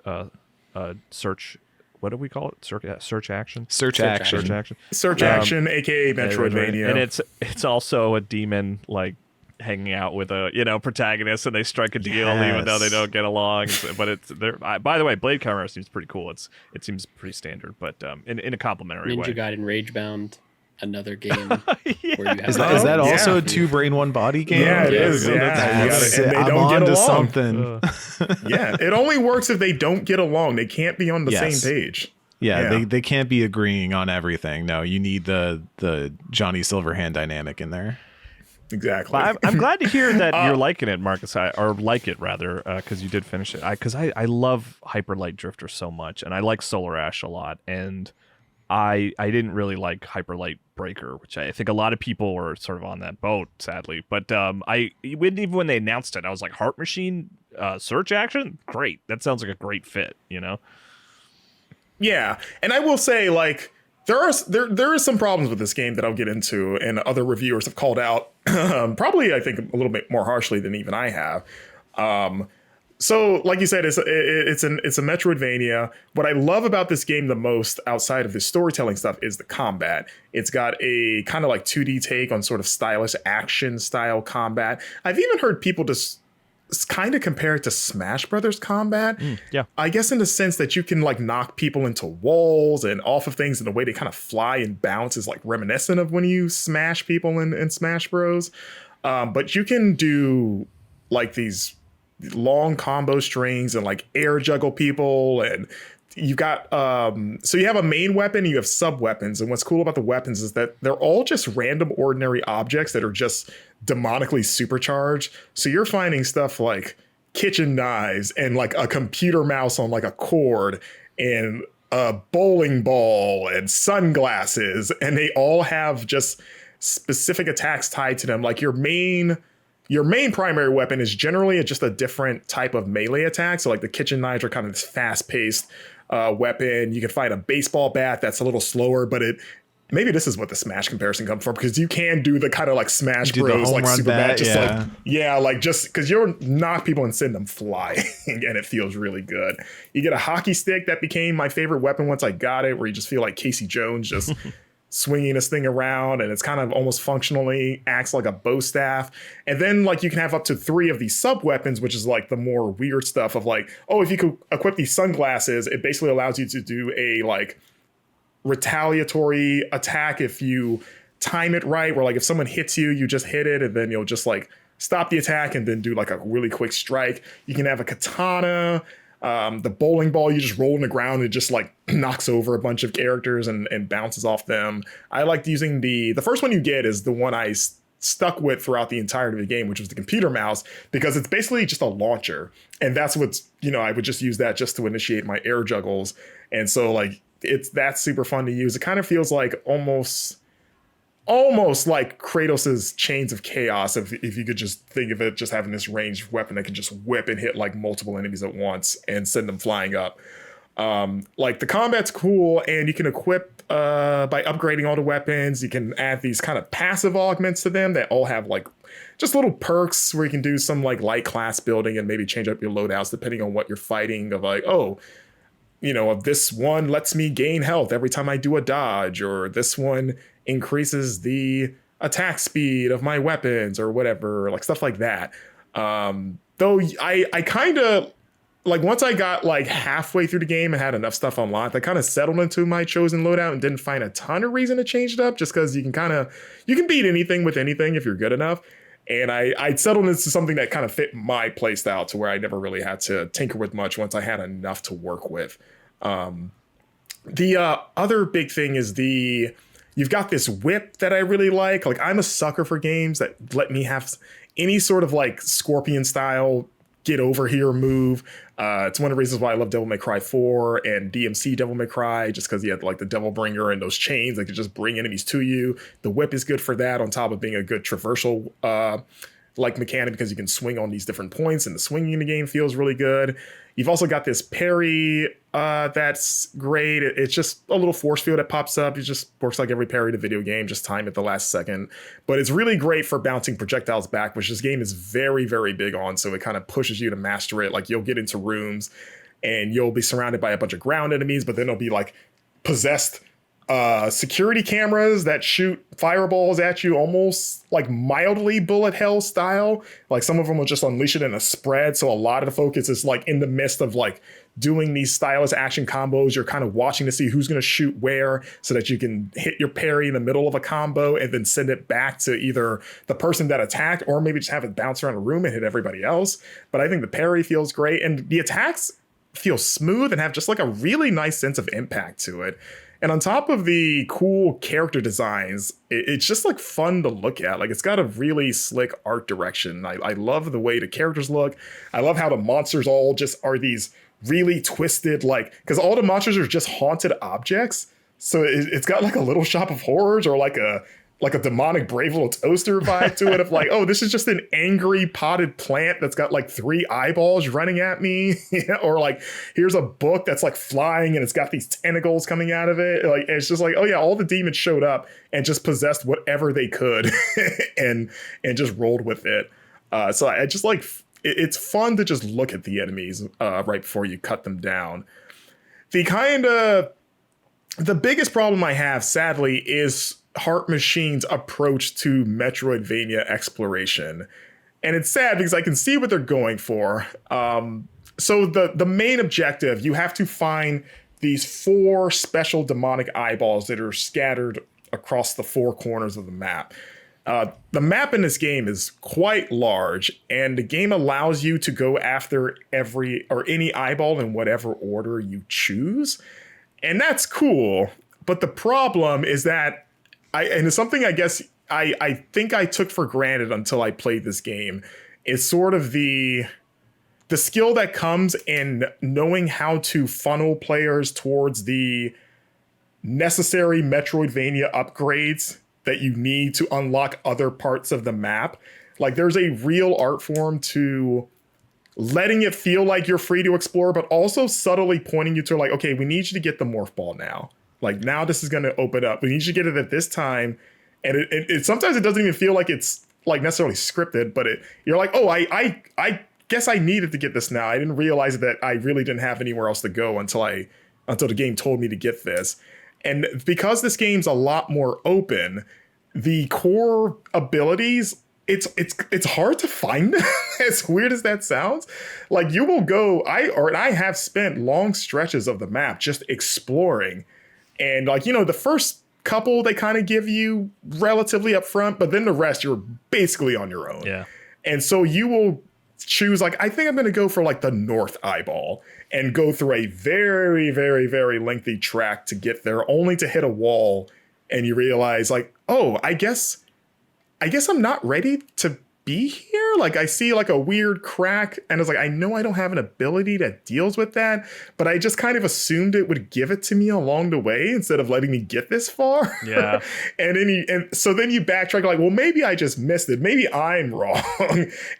search. What do we call it? Search action. Search action, aka Metroidvania, and it's also a demon like hanging out with a protagonist, and they strike a deal even though they don't get along. But it's there. By the way, Blade Chimera seems pretty cool. It seems pretty standard, but in a complimentary way. Ninja Gaiden Ragebound. Another game where you have is that also a 2 brain 1 body game? Yeah, it is. Yeah, I'm on to something. Yeah, it only works if they don't get along. They can't be on the same page. Yeah, they can't be agreeing on everything. No, you need the Johnny Silverhand dynamic in there. Exactly. Well, I'm glad to hear that you're liking it, Marcus, or like it rather, because you did finish it. Because I love Hyper Light Drifter so much, and I like Solar Ash a lot, and I didn't really like Hyper Light Breaker, which I think a lot of people were sort of on that boat, sadly. But even when they announced it, I was like, Heart Machine search action? Great. That sounds like a great fit, Yeah, and I will say, like, there are some problems with this game that I'll get into, and other reviewers have called out, probably, I think, a little bit more harshly than even I have. So, like you said, it's a Metroidvania. What I love about this game the most, outside of the storytelling stuff, is the combat. It's got a kind of like 2D take on sort of stylish action style combat. I've even heard people just kind of compare it to Smash Brothers combat. Yeah, I guess in the sense that you can like knock people into walls and off of things, and the way they kind of fly and bounce is like reminiscent of when you smash people in Smash Bros. But you can do like these long combo strings and like air juggle people, and you've got so you have a main weapon and you have sub weapons, and what's cool about the weapons is that they're all just random ordinary objects that are just demonically supercharged. So you're finding stuff like kitchen knives and like a computer mouse on like a cord and a bowling ball and sunglasses, and they all have just specific attacks tied to them. Like your main primary weapon is generally just a different type of melee attack. So like the kitchen knives are kind of this fast-paced weapon. You can fight a baseball bat that's a little slower, but maybe this is what the Smash comparison comes from, because you can do the kind of like Smash Bros like super bat, just because you'll knock people and send them flying, and it feels really good. You get a hockey stick that became my favorite weapon once I got it, where you just feel like Casey Jones just swinging this thing around, and it's kind of almost functionally acts like a bow staff. And then like you can have up to 3 of these sub weapons, which is like the more weird stuff of like, oh, if you could equip these sunglasses, it basically allows you to do a like retaliatory attack if you time it right, where like if someone hits you, you just hit it, and then you'll just like stop the attack and then do like a really quick strike. You can have a katana. The bowling ball, you just roll on the ground, it just like knocks over a bunch of characters and bounces off them. I liked using the first one you get is the one I stuck with throughout the entirety of the game, which was the computer mouse, because it's basically just a launcher. And that's what's, I would just use that just to initiate my air juggles. And so like that's super fun to use. It kind of feels like almost like Kratos's Chains of Chaos, if you could just think of it just having this ranged weapon that can just whip and hit like multiple enemies at once and send them flying up. Like the combat's cool, and you can equip by upgrading all the weapons. You can add these kind of passive augments to them that all have like just little perks where you can do some like light class building and maybe change up your loadouts depending on what you're fighting, of like, of this one lets me gain health every time I do a dodge, or this one increases the attack speed of my weapons, or whatever, like stuff like that. Though I kind of like once I got like halfway through the game and had enough stuff unlocked, I kind of settled into my chosen loadout and didn't find a ton of reason to change it up, just because you can beat anything with anything if you're good enough. And I settled into something that kind of fit my playstyle to where I never really had to tinker with much once I had enough to work with. The other big thing is you've got this whip that I really like. Like, I'm a sucker for games that let me have any sort of like Scorpion style get over here move. It's one of the reasons why I love Devil May Cry 4 and DMC Devil May Cry, just because you had like the Devil Bringer and those chains that could just bring enemies to you. The whip is good for that, on top of being a good traversal like mechanic, because you can swing on these different points and the swinging in the game feels really good. You've also got this parry that's great. It's just a little force field that pops up. It just works like every parry in a video game, just time at the last second. But it's really great for bouncing projectiles back, which this game is very, very big on. So it kind of pushes you to master it. Like, you'll get into rooms and you'll be surrounded by a bunch of ground enemies, but then there'll be like possessed security cameras that shoot fireballs at you, almost like mildly bullet hell style. Like, some of them will just unleash it in a spread. So a lot of the focus is like in the midst of like doing these stylus action combos. You're kind of watching to see who's going to shoot where, so that you can hit your parry in the middle of a combo and then send it back to either the person that attacked, or maybe just have it bounce around a room and hit everybody else. But I think the parry feels great, and the attacks feel smooth and have just like a really nice sense of impact to it. And on top of the cool character designs, it's just like fun to look at. Like, it's got a really slick art direction. I love the way the characters look. I love how the monsters all just are these really twisted, like, because all the monsters are just haunted objects. So it's got like a Little Shop of Horrors, or like a demonic Brave Little Toaster vibe to it, of like, oh, this is just an angry potted plant that's got like 3 eyeballs running at me. Or like, here's a book that's like flying and it's got these tentacles coming out of it. Like, it's just like, oh yeah, all the demons showed up and just possessed whatever they could and just rolled with it. So I just like, it's fun to just look at the enemies right before you cut them down. The biggest problem I have, sadly, is Heart Machine's approach to Metroidvania exploration. And it's sad because I can see what they're going for. So the main objective, you have to find these 4 special demonic eyeballs that are scattered across the 4 corners of the map. The map in this game is quite large, and the game allows you to go after any eyeball in whatever order you choose. And that's cool. But the problem is that and it's something I guess I think I took for granted until I played this game, is sort of the skill that comes in knowing how to funnel players towards the necessary Metroidvania upgrades that you need to unlock other parts of the map. Like, there's a real art form to letting it feel like you're free to explore, but also subtly pointing you to like, okay, we need you to get the morph ball now. Like, now this is going to open up. We need you to get it at this time. And it sometimes it doesn't even feel like it's like necessarily scripted, but you're like, oh, I guess I needed to get this now. I didn't realize that I really didn't have anywhere else to go until the game told me to get this. And because this game's a lot more open, the core abilities, it's hard to find them. As weird as that sounds. Like, you will go, I have spent long stretches of the map just exploring. And like, the first couple they kind of give you relatively up front, but then the rest you're basically on your own. Yeah. And so you will choose, like, I think I'm going to go for like the north eyeball and go through a very, very, very lengthy track to get there, only to hit a wall. And you realize like, oh, I guess I'm not ready to be here. Like, I see like a weird crack and it's like, I know I don't have an ability that deals with that, but I just kind of assumed it would give it to me along the way instead of letting me get this far. Yeah. and so then you backtrack like, well, maybe I just missed it. Maybe I'm wrong.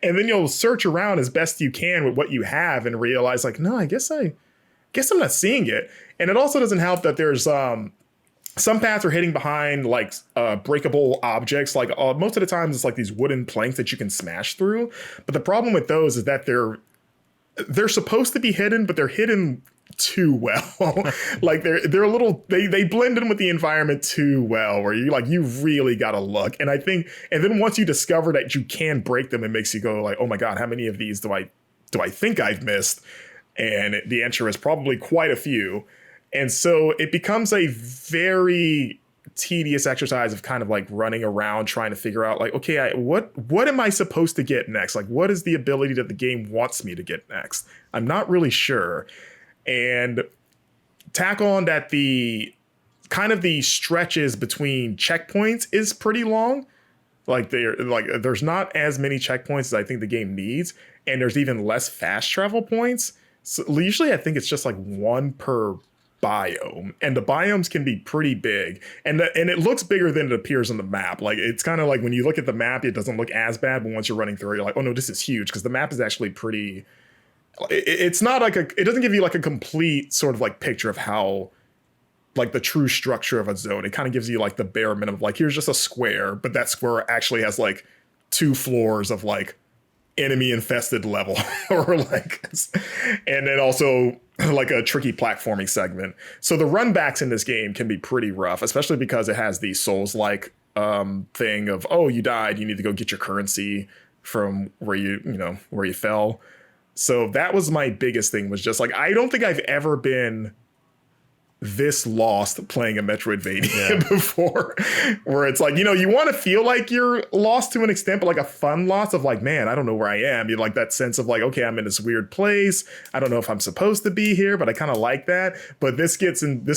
And then you'll search around as best you can with what you have and realize like, no, I guess I'm not seeing it. And it also doesn't help that there's, some paths are hitting behind like breakable objects. Like most of the time it's like these wooden planks that you can smash through. But the problem with those is that they're supposed to be hidden, but they're hidden too well. Like they're a little, they blend in with the environment too well, where you really got to look. And then once you discover that you can break them, it makes you go like, oh my God, how many of these do I think I've missed? and the enter is probably quite a few. And so it becomes a very tedious exercise of kind of like running around trying to figure out like, okay, what am I supposed to get next? Like, what is the ability that the game wants me to get next? I'm not really sure. And tack on that the kind of the stretches between checkpoints is pretty long. Like there's not as many checkpoints as I think the game needs, and there's even less fast travel points. So usually I think it's just like one per biome, and the biomes can be pretty big, and it looks bigger than it appears on the map. Like it's kind of like when you look at the map, it doesn't look as bad, but once you're running through it, you're like, oh no, this is huge, because the map is actually pretty. It's not like it doesn't give you like a complete sort of like picture of how like the true structure of a zone. It kind of gives you like the bare minimum of like, here's just a square, but that square actually has like 2 floors of like enemy infested level or like, and then also like a tricky platforming segment. So the run backs in this game can be pretty rough, especially because it has the Souls-like thing of, oh, you died, you need to go get your currency from where you fell. So that was my biggest thing, was just like, I don't think I've ever been this lost playing a Metroidvania before, where it's like, you want to feel like you're lost to an extent, but like a fun loss of like, man, I don't know where I am. You like that sense of like, okay, I'm in this weird place. I don't know if I'm supposed to be here, but I kind of like that. But this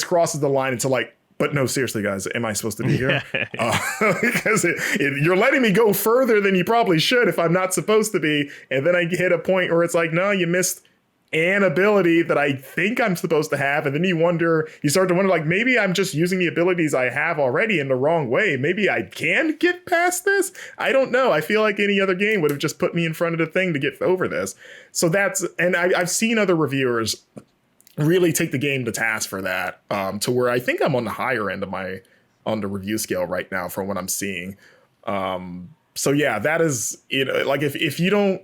crosses the line into like, but no, seriously, guys, am I supposed to be here? Because you're letting me go further than you probably should if I'm not supposed to be. And then I hit a point where it's like, no, you missed an ability that I think I'm supposed to have. And then you start to wonder, like, maybe I'm just using the abilities I have already in the wrong way. Maybe I can get past this. I don't know. I feel like any other game would have just put me in front of the thing to get over this. So I've seen other reviewers really take the game to task for that, to where I think I'm on the higher end of on the review scale right now from what I'm seeing. So yeah, that is, like if you don't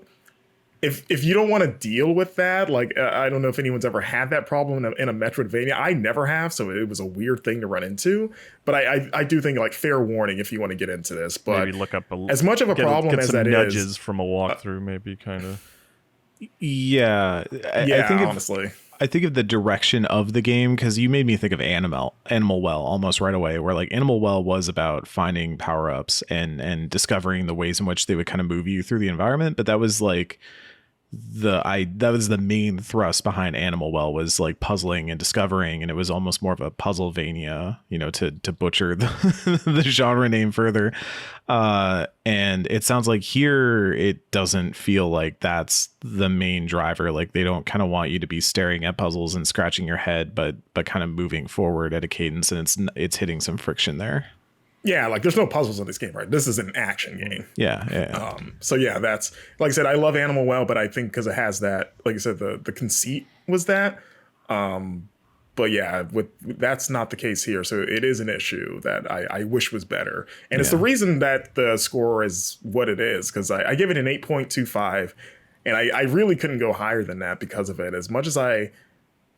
want to deal with that, like I don't know if anyone's ever had that problem in a Metroidvania. I never have, so it was a weird thing to run into. But I do think, like, fair warning if you want to get into this. But maybe look up as much of a problem as that nudges is from a walkthrough, maybe kind of. Yeah, I think honestly. I think of the direction of the game, because you made me think of Animal Well almost right away, where like Animal Well was about finding power-ups and discovering the ways in which they would kind of move you through the environment. But that was like that was the main thrust behind Animal Well, was like puzzling and discovering, and it was almost more of a Puzzlevania, to butcher the genre name further. And it sounds like here it doesn't feel like that's the main driver. Like they don't kind of want you to be staring at puzzles and scratching your head, but kind of moving forward at a cadence, and it's hitting some friction there. Yeah, like there's no puzzles in this game, right? This is an action game. Yeah. So yeah, that's, like I said, I love Animal Well, but I think because it has that, like I said, the conceit was that. But yeah, that's not the case here. So it is an issue that I wish was better. And it's the reason that the score is what it is, because I give it an 8.25, and I really couldn't go higher than that because of it. As much as I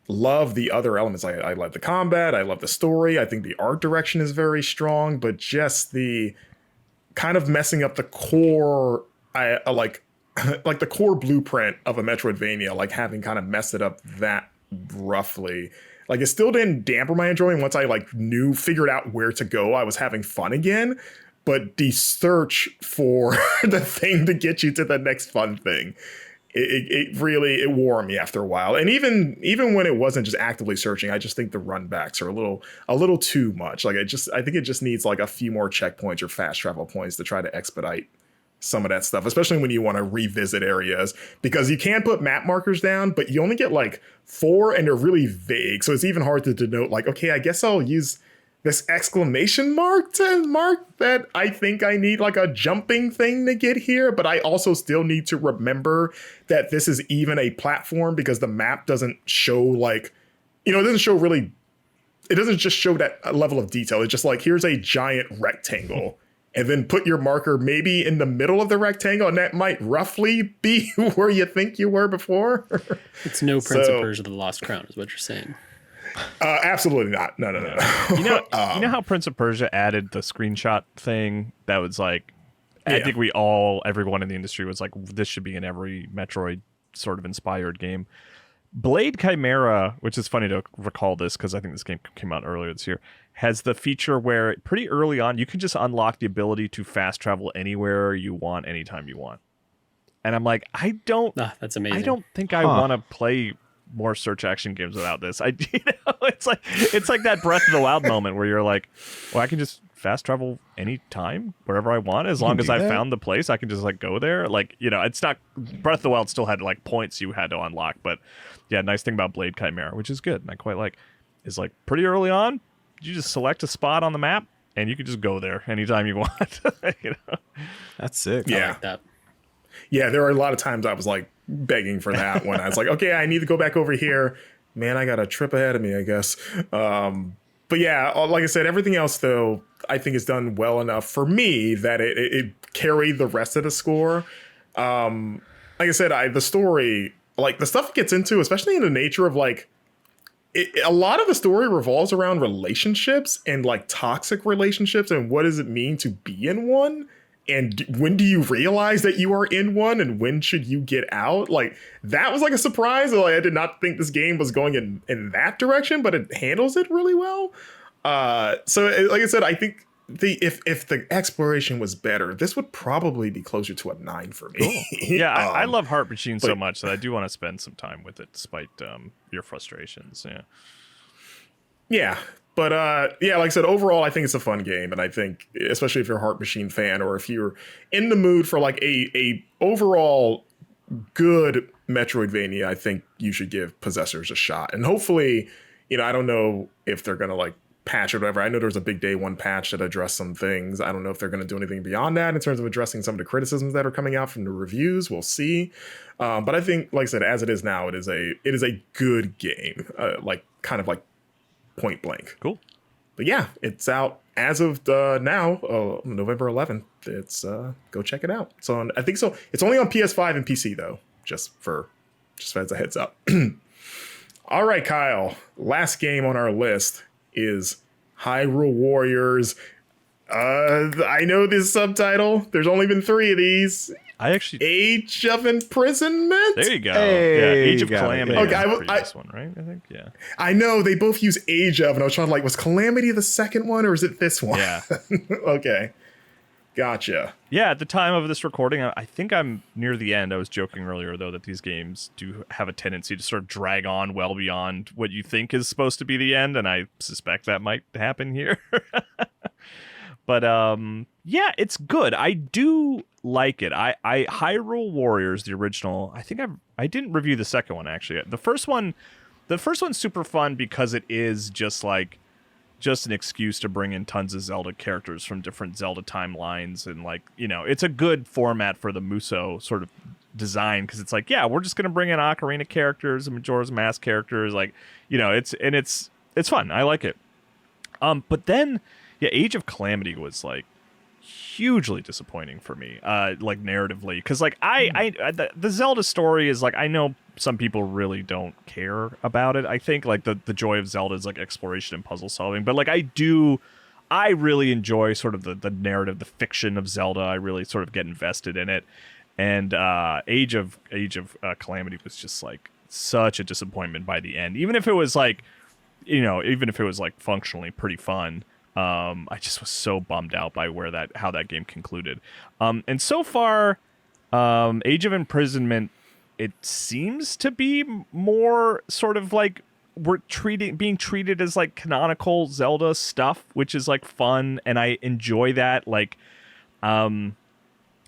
love the other elements, I love the combat, I love the story, I think the art direction is very strong, but just the kind of messing up the core, like the core blueprint of a Metroidvania, like having kind of messed it up that roughly. Like it still didn't dampen my enjoyment once I figured out where to go. I was having fun again, but the search for the thing to get you to the next fun thing, it really wore me after a while. And even when it wasn't just actively searching, I just think the run backs are a little too much. Like I think it just needs like a few more checkpoints or fast travel points to try to expedite some of that stuff, especially when you want to revisit areas, because you can put map markers down, but you only get like 4 and they're really vague. So it's even hard to denote like, okay, I guess I'll use this exclamation mark to mark that I think I need like a jumping thing to get here. But I also still need to remember that this is even a platform, because the map doesn't show like, it doesn't show really, it doesn't just show that level of detail. It's just like, here's a giant rectangle. And then put your marker maybe in the middle of the rectangle, and that might roughly be where you think you were before. It's no Prince of Persia: The Lost Crown, is what you're saying. Absolutely not. No. You know how Prince of Persia added the screenshot thing that was like, I think everyone in the industry was like, this should be in every Metroid sort of inspired game. Blade Chimera, which is funny to recall this because I think this game came out earlier this year, has the feature where pretty early on you can just unlock the ability to fast travel anywhere you want, anytime you want. And I'm like, that's amazing. I don't think I want to play more search action games without this. It's like that Breath of the Wild moment where you're like, well, I can just fast travel anytime, wherever I want, as long as I found the place. I can just like go there. Like, it's not, Breath of the Wild still had like points you had to unlock, but yeah, nice thing about Blade Chimera, which is good and I quite like, is like pretty early on, you just select a spot on the map and you can just go there anytime you want. That's sick. Yeah. I like that. Yeah, there are a lot of times I was like begging for that when I was like, okay, I need to go back over here. Man, I got a trip ahead of me, I guess. But yeah, like I said, everything else, though, I think is done well enough for me that it carried the rest of the score. Like I said, the story, like the stuff it gets into, especially in the nature of like, a lot of the story revolves around relationships and like toxic relationships and what does it mean to be in one? And when do you realize that you are in one and when should you get out? Like that was like a surprise. Like, I did not think this game was going in that direction, but it handles it really well. So like I said, I think if the exploration was better, this would probably be closer to a 9 for me. Cool. Yeah, I love Heart Machine so much that I do want to spend some time with it despite your frustrations. Yeah. Yeah. But yeah, like I said, overall, I think it's a fun game. And I think, especially if you're a Heart Machine fan or if you're in the mood for like a overall good Metroidvania, I think you should give Possessors a shot. And hopefully, I don't know if they're going to like patch or whatever. I know there's a big day one patch that addressed some things. I don't know if they're going to do anything beyond that in terms of addressing some of the criticisms that are coming out from the reviews. We'll see. But I think, like I said, as it is now, it is a good game, like kind of like point blank. Cool. But yeah, it's out as of now, November 11th. It's go check it out. So I think so. It's only on PS5 and PC though, just as a heads up. All right, Kyle. Last game on our list is Hyrule Warriors. I know this subtitle. There's only been 3 of these. Age of Imprisonment. There you go. Hey, yeah, Age of Calamity. Okay, Previous one, right? I think. Yeah. I know they both use Age of, and I was trying to like, was Calamity the second one, or is it this one? Yeah. Okay. Gotcha. Yeah, at the time of this recording, I think I'm near the end. I was joking earlier, though, that these games do have a tendency to sort of drag on well beyond what you think is supposed to be the end, and I suspect that might happen here. But yeah, it's good. I do like it. I Hyrule Warriors, the original. I think I didn't review the second one actually. The first one's super fun because it is just an excuse to bring in tons of Zelda characters from different Zelda timelines, and like, it's a good format for the musou sort of design because it's like, yeah, we're just gonna bring in Ocarina characters and Majora's Mask characters, like, it's fun. I like it. But then, yeah, Age of Calamity was like hugely disappointing for me, like narratively, because like the Zelda story is like, I know some people really don't care about it. I think like the joy of Zelda is like exploration and puzzle solving, but like I really enjoy sort of the narrative, the fiction of Zelda. I really sort of get invested in it, and Age of Calamity was just like such a disappointment by the end. Even if it was like, functionally pretty fun. I just was so bummed out by how that game concluded. And so far, Age of Imprisonment, it seems to be more sort of like being treated as like canonical Zelda stuff, which is like fun, and I enjoy that. Like, I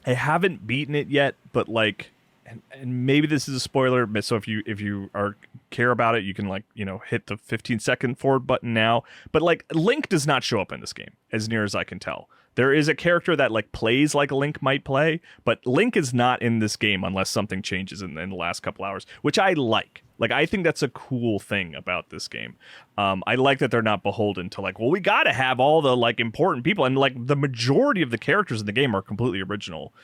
haven't beaten it yet, but like, and maybe this is a spoiler, but so if you care about it, you can like, hit the 15-second forward button now. But like, Link does not show up in this game, as near as I can tell. There is a character that like plays like Link might play, but Link is not in this game unless something changes in the last couple hours, which I like. Like, I think that's a cool thing about this game. I like that they're not beholden to like, well, we got to have all the like important people, and like the majority of the characters in the game are completely original.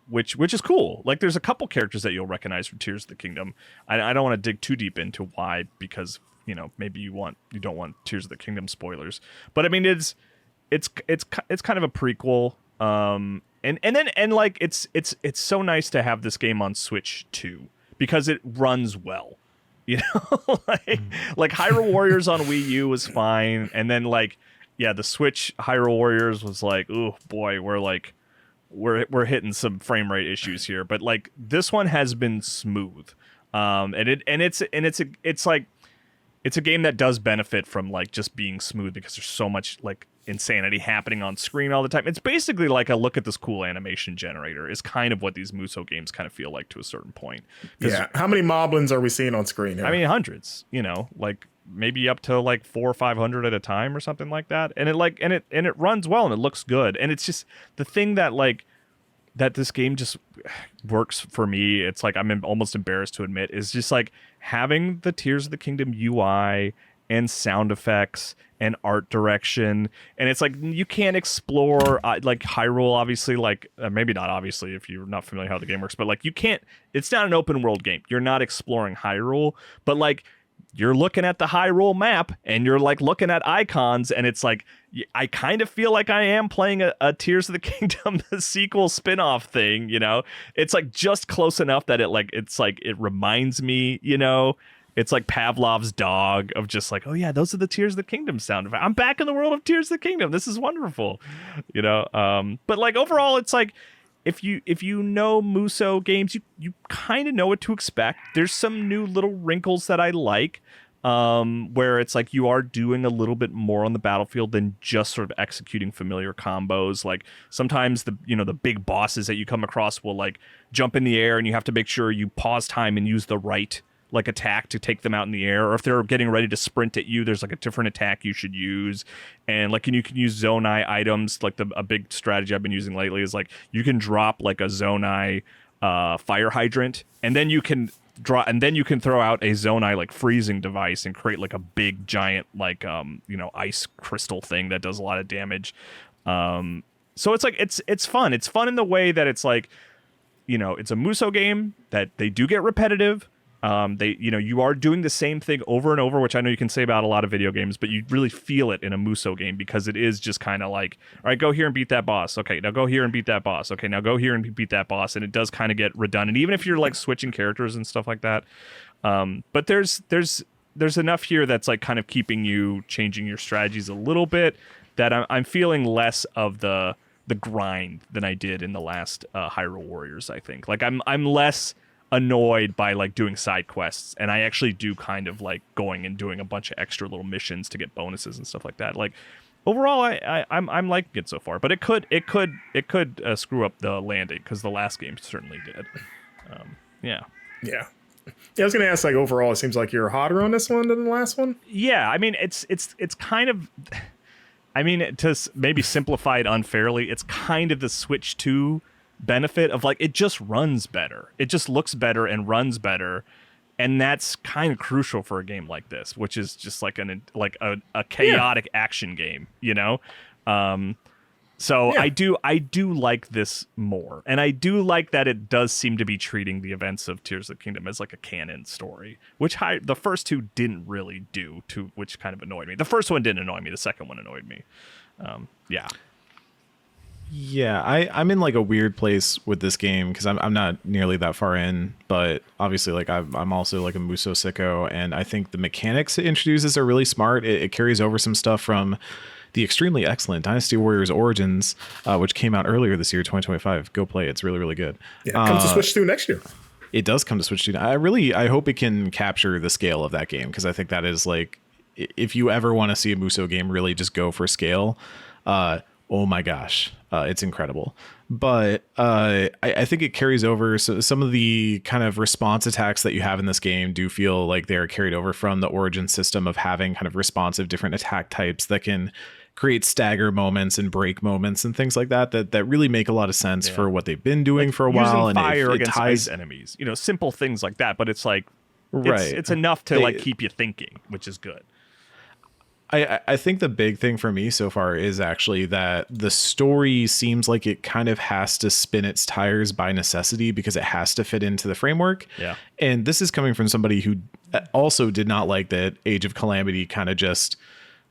Which is cool. Like, there's a couple characters that you'll recognize from Tears of the Kingdom. I don't want to dig too deep into why, because maybe you don't want Tears of the Kingdom spoilers. But I mean, it's kind of a prequel. And like it's so nice to have this game on Switch too, because it runs well. You know, like Hyrule Warriors on Wii U was fine, and then like, yeah, the Switch Hyrule Warriors was like, oh boy, we're hitting some frame rate issues here. But like this one has been smooth, and it's like it's a game that does benefit from like just being smooth because there's so much like insanity happening on screen all the time. It's basically like a look at this cool animation generator is kind of what these musou games kind of feel like to a certain point. Yeah. How many moblins are we seeing on screen here? I mean, hundreds, you know, like maybe up to like 400 or 500 at a time or something like that. And it runs well and it looks good. And it's just the thing that like that this game just works for me. It's like I'm almost embarrassed to admit is just like having the Tears of the Kingdom UI and sound effects and art direction, and it's like you can't explore like Hyrule, obviously, like maybe not obviously if you're not familiar how the game works, but like you can't. It's not an open world game. You're not exploring Hyrule, but like you're looking at the Hyrule map and you're like looking at icons, and it's like I kind of feel like I am playing a Tears of the Kingdom the sequel spin-off thing. You know, it's like just close enough that it reminds me, you know. It's like Pavlov's dog of just like, oh yeah, those are the Tears of the Kingdom sound effects. I'm back in the world of Tears of the Kingdom. This is wonderful, you know. But like overall, it's like if you know musou games, you kind of know what to expect. There's some new little wrinkles that I like, where it's like you are doing a little bit more on the battlefield than just sort of executing familiar combos. Like sometimes the big bosses that you come across will like jump in the air, and you have to make sure you pause time and use the right like attack to take them out in the air, or if they're getting ready to sprint at you, there's like a different attack you should use. And like, and you can use zonai items. Like a big strategy I've been using lately is like you can drop like a zonai fire hydrant, and then you can throw out a zonai like freezing device and create like a big giant like ice crystal thing that does a lot of damage. So it's like it's fun. It's fun in the way that it's like, you know, it's a musou game that they do get repetitive. You are doing the same thing over and over, which I know you can say about a lot of video games, but you really feel it in a musou game because it is just kind of like, all right, go here and beat that boss. Okay, now go here and beat that boss. Okay, now go here and beat that boss. And it does kind of get redundant, even if you're like switching characters and stuff like that. But there's enough here that's like kind of keeping you changing your strategies a little bit that I'm feeling less of the grind than I did in the last Hyrule Warriors. I think like I'm less annoyed by like doing side quests, and I actually do kind of like going and doing a bunch of extra little missions to get bonuses and stuff like that. Like overall, I'm liking it so far, but it could screw up the landing because the last game certainly did. Yeah. I was gonna ask, like, overall, it seems like you're hotter on this one than the last one. Yeah, I mean, it's kind of. I mean, to maybe simplify it unfairly, it's kind of the Switch 2 benefit of like it just runs better. It just looks better and runs better, and that's kind of crucial for a game like this, which is just like a chaotic action game, you know. So I do like this more, and I do like that it does seem to be treating the events of Tears of the Kingdom as like a canon story, which the first two didn't really do, which kind of annoyed me. The first one didn't annoy me. The second one annoyed me. Yeah, I'm in like a weird place with this game because I'm not nearly that far in, but obviously like I'm also like a musou sicko, and I think the mechanics it introduces are really smart. It carries over some stuff from the extremely excellent Dynasty Warriors Origins, which came out earlier this year, 2025. Go play it. It's really, really good. Yeah, it comes to Switch 2 next year. It does come to Switch 2. I hope it can capture the scale of that game, because I think that is like, if you ever want to see a musou game really just go for scale, oh my gosh, it's incredible. But I think it carries over. So some of the kind of response attacks that you have in this game do feel like they're carried over from the Origin system of having kind of responsive different attack types that can create stagger moments and break moments and things like that really make a lot of sense for what they've been doing for a while. And fire it against ties ice enemies, you know, simple things like that. But it's like, right, it's enough to like keep you thinking, which is good. I think the big thing for me so far is actually that the story seems like it kind of has to spin its tires by necessity because it has to fit into the framework. Yeah. And this is coming from somebody who also did not like that Age of Calamity kind of just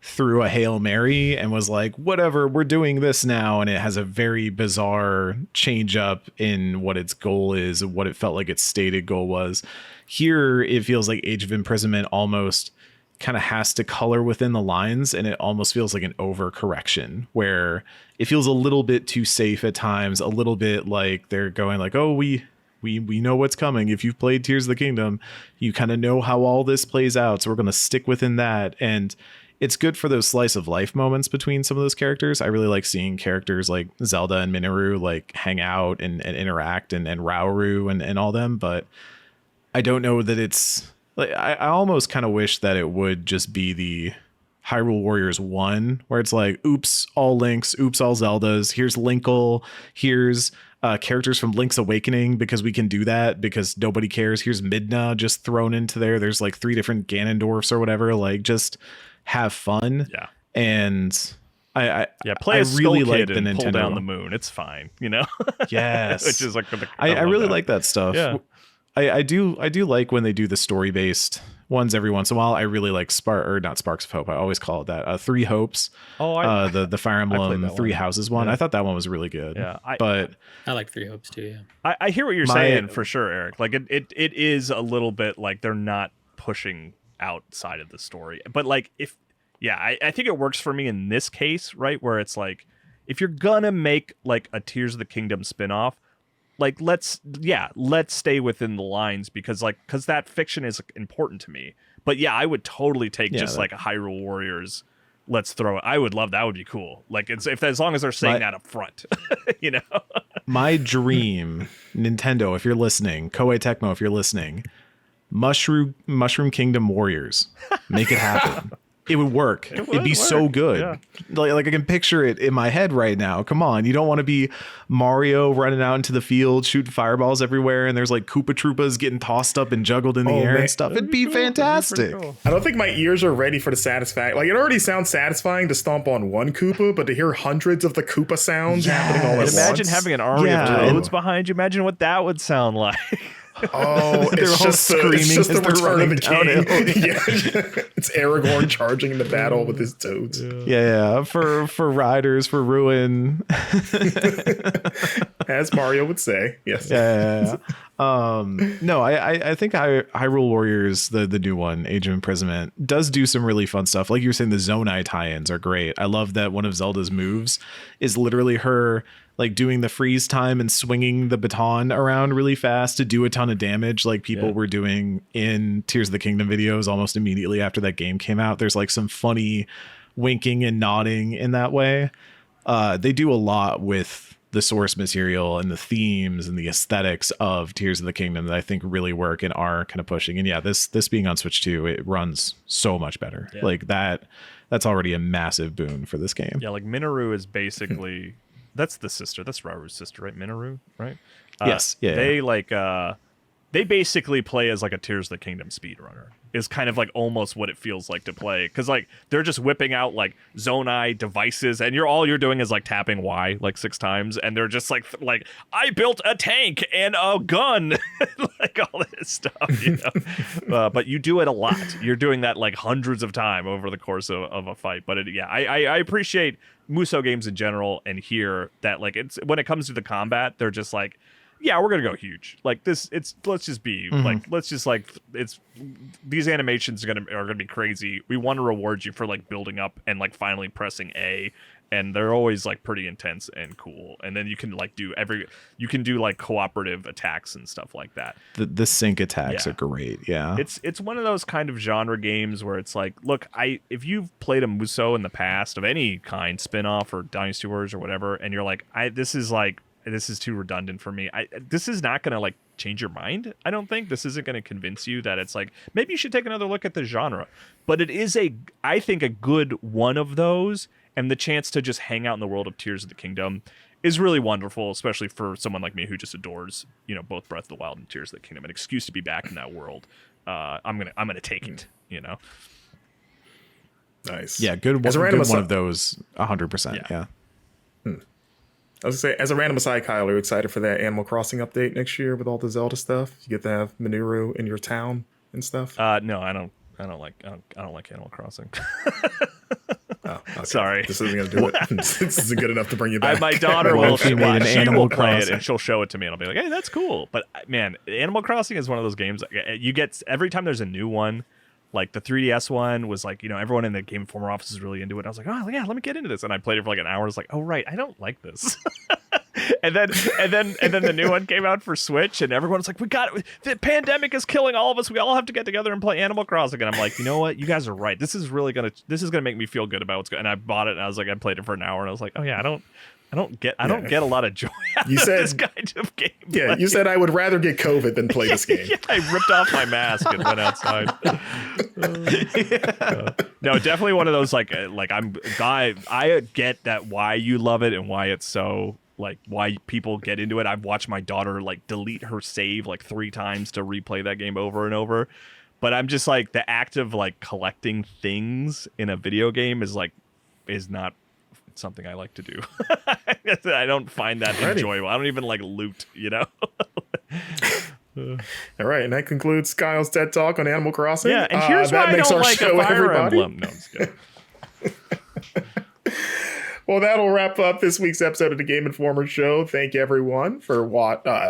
threw a Hail Mary and was like, whatever, we're doing this now. And it has a very bizarre change up in what its goal is, what it felt like its stated goal was. Here, it feels like Age of Imprisonment almost kind of has to color within the lines, and it almost feels like an overcorrection where it feels a little bit too safe at times, a little bit like they're going like, oh, we know what's coming. If you've played Tears of the Kingdom, you kind of know how all this plays out. So we're going to stick within that. And it's good for those slice of life moments between some of those characters. I really like seeing characters like Zelda and Minoru like hang out and interact and Rauru and all them. But I don't know that it's like, I almost kind of wish that it would just be the Hyrule Warriors 1, where it's like, oops, all Links, oops, all Zeldas. Here's Linkle. Here's characters from Link's Awakening, because we can do that because nobody cares. Here's Midna just thrown into there. There's like 3 different Ganondorfs or whatever. Like, just have fun. Yeah. And I play I a really Skull like Kid the and pull Nintendo. down the moon. It's fine, you know. Yes. Which is like I love really that. like that stuff. Yeah. I do like when they do the story based ones every once in a while. I really like not Sparks of Hope. I always call it that. 3 Hopes. Oh, the Fire Emblem 3 Houses one. Yeah. I thought that one was really good. Yeah, but I like 3 Hopes too. Yeah. I hear what you're saying for sure, Eric. Like it is a little bit like they're not pushing outside of the story. But like I think it works for me in this case, right? Where it's like, if you're gonna make like a Tears of the Kingdom spinoff, like let's stay within the lines, because that fiction is important to me. But yeah, I would totally take like a Hyrule Warriors. Let's throw it. I would love that. Would be cool. Like as long as they're saying that up front, you know. My dream, Nintendo, if you're listening, Koei Tecmo, if you're listening, Mushroom Kingdom Warriors, make it happen. It would work. It'd be so good. Yeah. Like I can picture it in my head right now. Come on, you don't want to be Mario running out into the field shooting fireballs everywhere, and there's like Koopa Troopas getting tossed up and juggled in the air and stuff. It'd be fantastic. Cool. I don't think my ears are ready for the satisfaction. Like, it already sounds satisfying to stomp on one Koopa, but to hear hundreds of the Koopa sounds happening all at once. Imagine having an army of toads behind you. Imagine what that would sound like. Oh, it's all just screaming it's just as the they're return of the running king. Yeah. It's Aragorn charging into battle with his toads. Yeah, for riders, for ruin. As Mario would say. Yes. Yeah. No, I think Hyrule Warriors, the new one, Age of Imprisonment, does do some really fun stuff. Like you were saying, the Zonai tie-ins are great. I love that one of Zelda's moves is literally her like doing the freeze time and swinging the baton around really fast to do a ton of damage, like people were doing in Tears of the Kingdom videos almost immediately after that game came out. There's like some funny winking and nodding in that way. They do a lot with the source material and the themes and the aesthetics of Tears of the Kingdom that I think really work and are kind of pushing. And yeah, this being on Switch 2, it runs so much better. Yeah. Like that's already a massive boon for this game. Yeah, like Minoru is basically that's Rauru's sister, right? Minoru, right? Yes. Yeah. They basically play as like a Tears of the Kingdom speedrunner. Is kind of like almost what it feels like to play, because like they're just whipping out like Zonai devices, and all you're doing is like tapping Y like 6 times, and they're just like I built a tank and a gun, like all this stuff, you know. But you do it a lot. You're doing that like hundreds of times over the course of a fight. But I appreciate musou games in general, and here that like it's when it comes to the combat, they're just like, yeah, we're gonna go huge. Like this, let's just be it's these animations are gonna be crazy. We want to reward you for like building up and like finally pressing A, and they're always like pretty intense and cool. And then you can like do like cooperative attacks and stuff like that. The sync attacks are great. Yeah, it's one of those kind of genre games where it's like, look, if you've played a musou in the past of any kind, spin-off or Dynasty Warriors or whatever, and you're like, this is too redundant for me. This is not going to like change your mind. I don't think this isn't going to convince you that it's like, maybe you should take another look at the genre. But it is I think a good one of those, and the chance to just hang out in the world of Tears of the Kingdom is really wonderful, especially for someone like me who just adores, you know, both Breath of the Wild and Tears of the Kingdom. An excuse to be back in that world. I'm gonna take it, you know. Nice. Yeah, good one of those, 100%. Yeah. I was gonna say, as a random aside, Kyle, are you excited for that Animal Crossing update next year with all the Zelda stuff? You get to have Minoru in your town and stuff. No, I don't I don't like Animal Crossing. Oh, okay. Sorry. This isn't going to do it. This isn't good enough to bring you back. My daughter Well, will she made an she Animal will play it Crossing. and she'll show it to me and I'll be like, hey, that's cool. But man, Animal Crossing is one of those games you get every time there's a new one. Like the 3DS one was like, everyone in the Game Informer office is really into it. I was like, oh yeah, let me get into this. And I played it for like an hour. I was like, oh right, I don't like this. and then the new one came out for Switch, and everyone's like, the pandemic is killing all of us. We all have to get together and play Animal Crossing. And I'm like, you know what? You guys are right. This is gonna make me feel good about what's going. And I bought it, and I was like, I played it for an hour, and I was like, oh yeah, I don't get a lot of joy out of this kind of game. Yeah, you said I would rather get COVID than play this game. Yeah, I ripped off my mask and went outside. No, definitely one of those I get that why you love it and why it's so why people get into it. I've watched my daughter delete her save 3 times to replay that game over and over. But I'm just the act of collecting things in a video game is not something I like to do. I don't find that enjoyable. I don't even loot, All right, and that concludes Kyle's TED Talk on Animal Crossing. Yeah, and here's why I don't like a Fire Emblem. No, I'm just kidding. Well, that'll wrap up this week's episode of the Game Informer Show. Thank you, everyone, for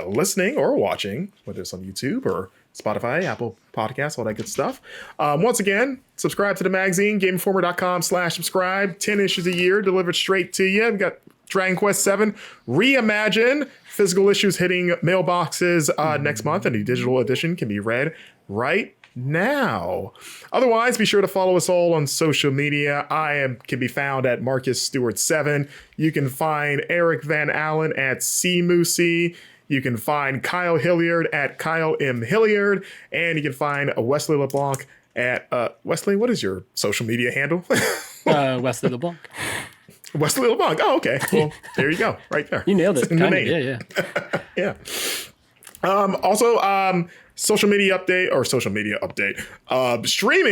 listening or watching, whether it's on YouTube or Spotify, Apple Podcasts, all that good stuff. Once again, subscribe to the magazine, GameInformer.com/subscribe. 10 issues a year delivered straight to you. We've got Dragon Quest VII Reimagined. Physical issues hitting mailboxes next month, and the digital edition can be read right now. Otherwise, be sure to follow us all on social media. Can be found at Marcus Stewart 7. You can find Eric Van Allen at CMusi. You can find Kyle Hilliard at Kyle M. Hilliard. And you can find Wesley LeBlanc at Wesley, what is your social media handle? Wesley LeBlanc. Wesley LeBlanc. Oh, okay. Well, there you go. Right there. You nailed it. In the Kinda, name. yeah. Also, streaming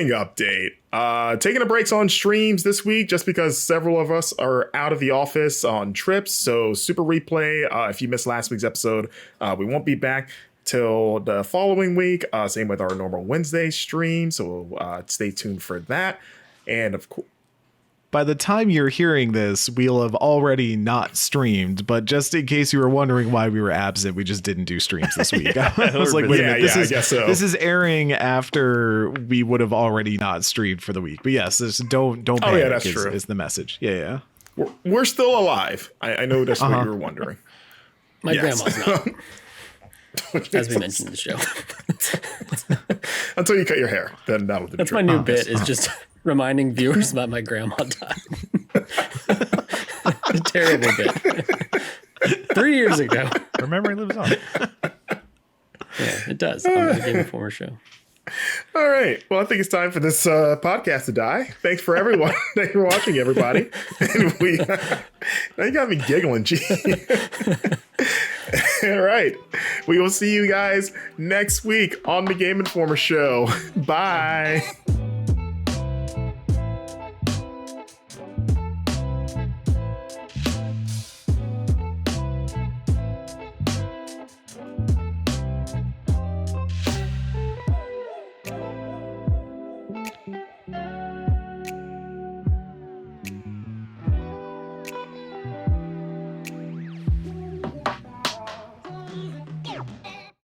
update. Taking a breaks on streams this week just because several of us are out of the office on trips. So Super Replay, if you missed last week's episode, we won't be back till the following week. Same with our normal Wednesday stream. So stay tuned for that. And of course, by the time you're hearing this, we'll have already not streamed. But just in case you were wondering why we were absent, we just didn't do streams this week. I was like, wait a minute, I guess so. This is airing after we would have already not streamed for the week. But yes, don't panic. Oh, yeah, that's true. Is the message. Yeah. We're still alive. I know that's what you were wondering. My grandma's not. As we mentioned in the show. Until you cut your hair, then that'll do. That's my new bit, is just reminding viewers about my grandma dying. A terrible bit. 3 years ago. Her memory lives on. Yeah, it does on the Game Informer Show. All right. Well, I think it's time for this podcast to die. Thanks for everyone. Thanks for watching, everybody. And now you got me giggling. Gee. All right. We will see you guys next week on the Game Informer Show. Bye.